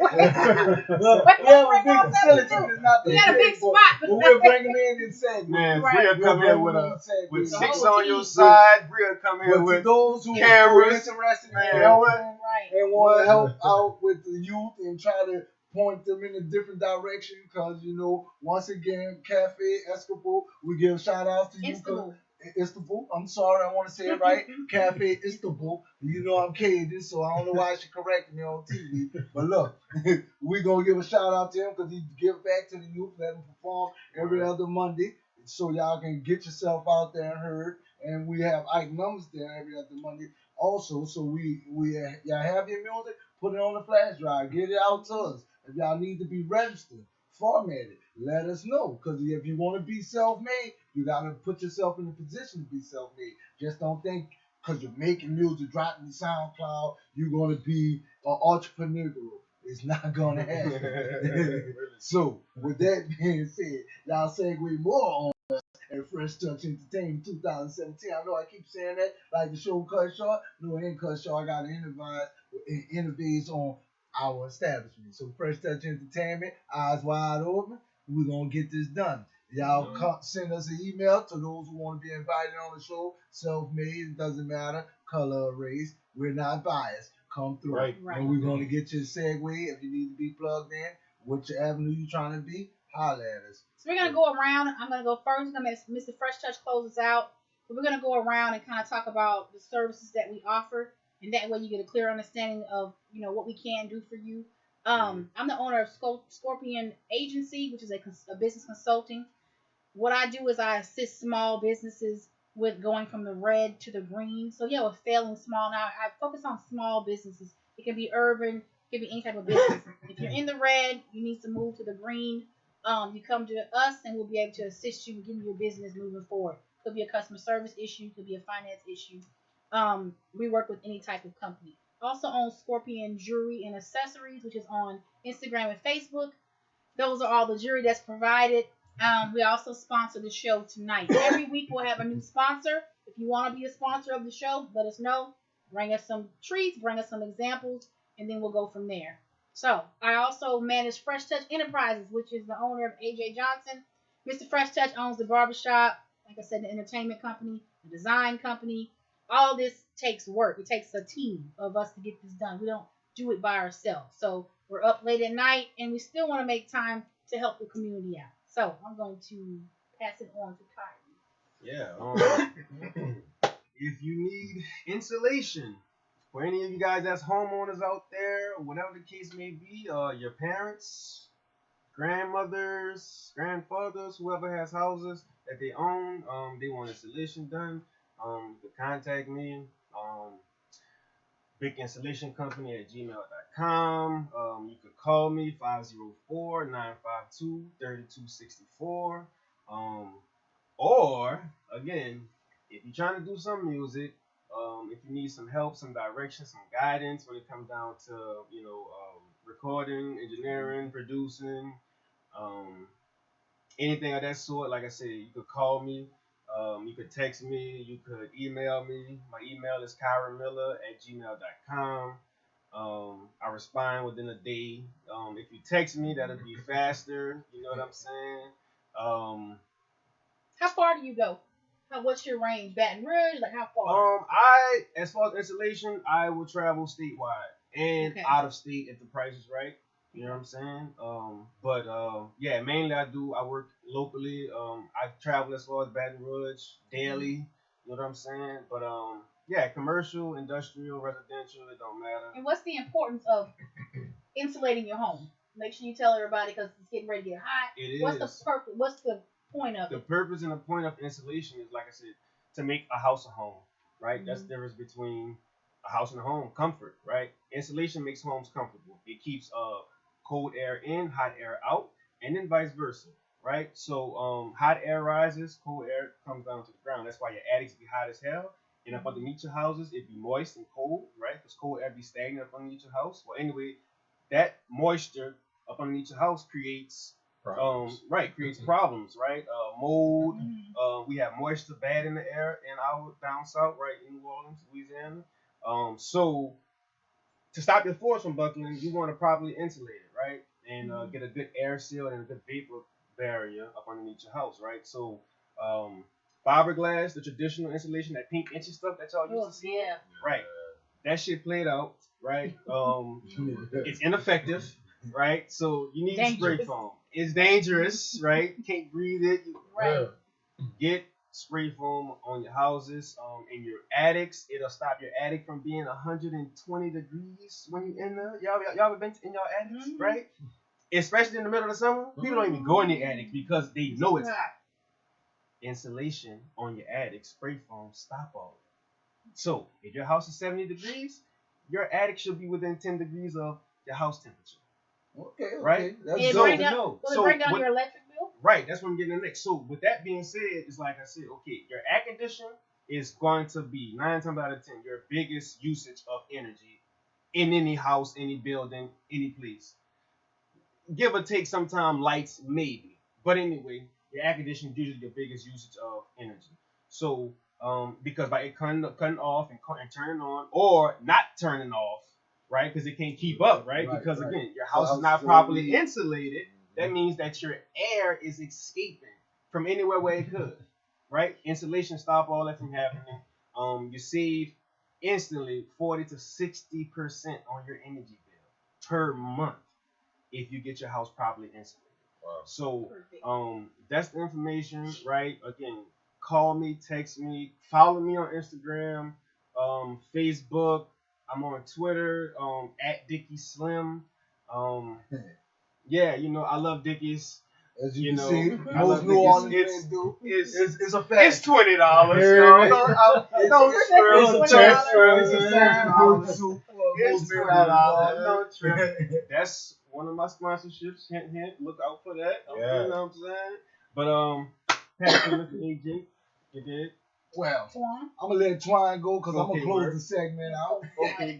We got a big spot. But we'll bring them in segments. Man, Bria come in with 6 on your side. Bria come in with those who cameras. Are interested in helping and want to help out with the youth and try to point them in a different direction because, once again, Cafe Escapol, we give shout outs to you. Istanbul. I'm sorry, I want to say it right. Cafe Istanbul. I'm Cajun, so I don't know why she corrected me on TV. But look, we're going to give a shout out to him because he give back to the youth, let them perform every other Monday so y'all can get yourself out there and heard. And we have Ike Numbers there every other Monday also. So y'all have your music, put it on the flash drive, get it out to us. If y'all need to be registered, formatted, let us know. Because if you want to be self-made, you got to put yourself in a position to be self-made. Just don't think because you're making music, dropping the SoundCloud, you're going to be an entrepreneur. It's not going to happen. So, with that being said, y'all segue more on us at Fresh Touch Entertainment 2017. I know I keep saying that, like the show cut short. No, it ain't cut short. I got to innovate on our establishment. So Fresh Touch Entertainment, eyes wide open. We're going to get this done. Y'all send us an email to those who want to be invited on the show. Self-made, it doesn't matter. Color or race. We're not biased. Come through. Right. And we're going to get you a segue. If you need to be plugged in, which avenue you're trying to be, holler at us. So we're going to go around. I'm going to go first. I'm going to let Mr. Fresh Touch close us out. But we're going to go around and kind of talk about the services that we offer. And that way you get a clear understanding of, what we can do for you. I'm the owner of Scorpion Agency, which is a business consulting. What I do is I assist small businesses with going from the red to the green. So, with failing small. Now, I focus on small businesses. It can be urban. It can be any type of business. If you're in the red, you need to move to the green. You come to us, and we'll be able to assist you with getting your business moving forward. Could be a customer service issue. Could be a finance issue. We work with any type of company. Also on Scorpion Jewelry and Accessories, which is on Instagram and Facebook. Those are all the jewelry that's provided. We also sponsor the show tonight. Every week we'll have a new sponsor. If you want to be a sponsor of the show, let us know. Bring us some treats, bring us some examples, and then we'll go from there. So I also manage Fresh Touch Enterprises, which is the owner of AJ Johnson. Mr. Fresh Touch owns the barbershop, like I said, the entertainment company, the design company. All this takes work. It takes a team of us to get this done. We don't do it by ourselves. So we're up late at night, and we still want to make time to help the community out. So I'm going to pass it on to Kyrie. Yeah. if you need insulation, for any of you guys that's homeowners out there, whatever the case may be, your parents, grandmothers, grandfathers, whoever has houses that they own, they want installation done, you can contact me. Big Installation Company at gmail.com. You could call me 504-952-3264. Or, again, if you're trying to do some music, if you need some help, some direction, some guidance when it comes down to, recording, engineering, producing, anything of that sort, like I said, you could call me. You could text me. You could email me. My email is kyramiller@gmail.com. I respond within a day. If you text me, that'll be faster. You know what I'm saying? How far do you go? What's your range? Baton Rouge? Like how far? As far as installation, I will travel statewide and out of state if the price is right. You know what I'm saying? Yeah, mainly I work locally. I travel as far as Baton Rouge daily. You know what I'm saying? But yeah, commercial, industrial, residential, it don't matter. And what's the importance of insulating your home? Make sure you tell everybody because it's getting ready to get hot. What's the purpose? What's the point of it? The purpose and the point of insulation is, like I said, to make a house a home, right? That's the difference between a house and a home. Comfort, right? Insulation makes homes comfortable. It keeps cold air in, hot air out, and then vice versa, right? So hot air rises, cold air comes down to the ground. That's why your attics be hot as hell, and up underneath your houses it be moist and cold, right? Because cold air be stagnant up underneath your house. Well, anyway, that moisture up underneath your house creates problems, right? Mold. We have moisture bad in the air in our down south, right, in New Orleans, Louisiana. So to stop your floors from buckling, you want to properly insulate it, right? And get a good air seal and a good vapor barrier up underneath your house, right? So fiberglass, the traditional insulation, that pink inchy stuff that y'all used to see, right? That shit played out, right? It's ineffective, right? So you need spray foam. It's dangerous, right? You can't breathe it, right? Get spray foam on your houses, in your attics. It'll stop your attic from being 120 degrees when you in there. Y'all ever been in your attics, right? Especially in the middle of the summer, people don't even go in the attic because they know it's hot. Insulation on your attic, spray foam, stop all of it. So if your house is 70 degrees, your attic should be within 10 degrees of your house temperature. Okay. Right? Will it bring down your electric bill? Right, that's what I'm getting next. So with that being said, it's like I said, okay, your air conditioner is going to be 9 times out of 10 your biggest usage of energy in any house, any building, any place. Give or take sometime lights, maybe. But anyway, your air conditioner is usually your biggest usage of energy. So because by it cutting off and turning on, or not turning off, right? Because it can't keep up, right? Because again, your house is not properly insulated. That means that your air is escaping from anywhere where it could, right? Insulation stop all that from happening. You save instantly 40 to 60% on your energy bill per month if you get your house properly insulated. Wow. So that's the information, right? Again, call me, text me, follow me on Instagram, Facebook. I'm on Twitter, at Dickie Slim. Yeah, I love Dickies. As you can see, most New Orleans fans do. It's a fact. It's $20. No trip. No trip. That's one of my sponsorships. Hint, hint. Look out for that. Yeah. You know what I'm saying? But Pastor Mr. AJ, you did. Well, I'm gonna let Twine go because I'm gonna close the segment out. Okay,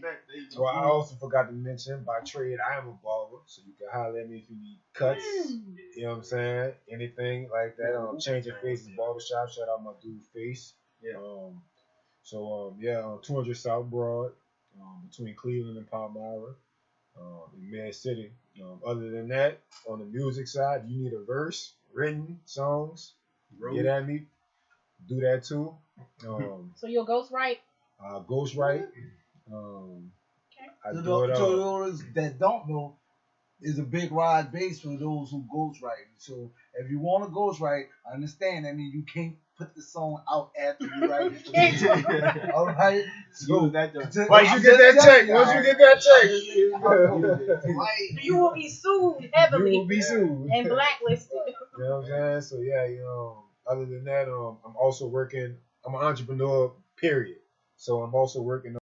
well, I also forgot to mention, by trade, I am a barber, so you can holler at me if you need cuts. You know what I'm saying? Anything like that. Changing faces, barbershop. Shout out my dude Face. Yeah. 200 South Broad, between Cleveland and Palmyra, in Mid City. Other than that, on the music side, you need a verse, written songs. Get at me. Do that too. So you'll ghostwrite? Ghostwrite. To those that don't know, is a big ride base for those who ghostwrite. So if you want to ghostwrite, I understand. I mean, you can't put the song out after you write it. All right. So Use that to- Once you get that check, once you get that check, You will be sued you heavily will be sued. and blacklisted. You know what I'm saying? So yeah, other than that, I'm also working. I'm an entrepreneur. Period. So I'm also working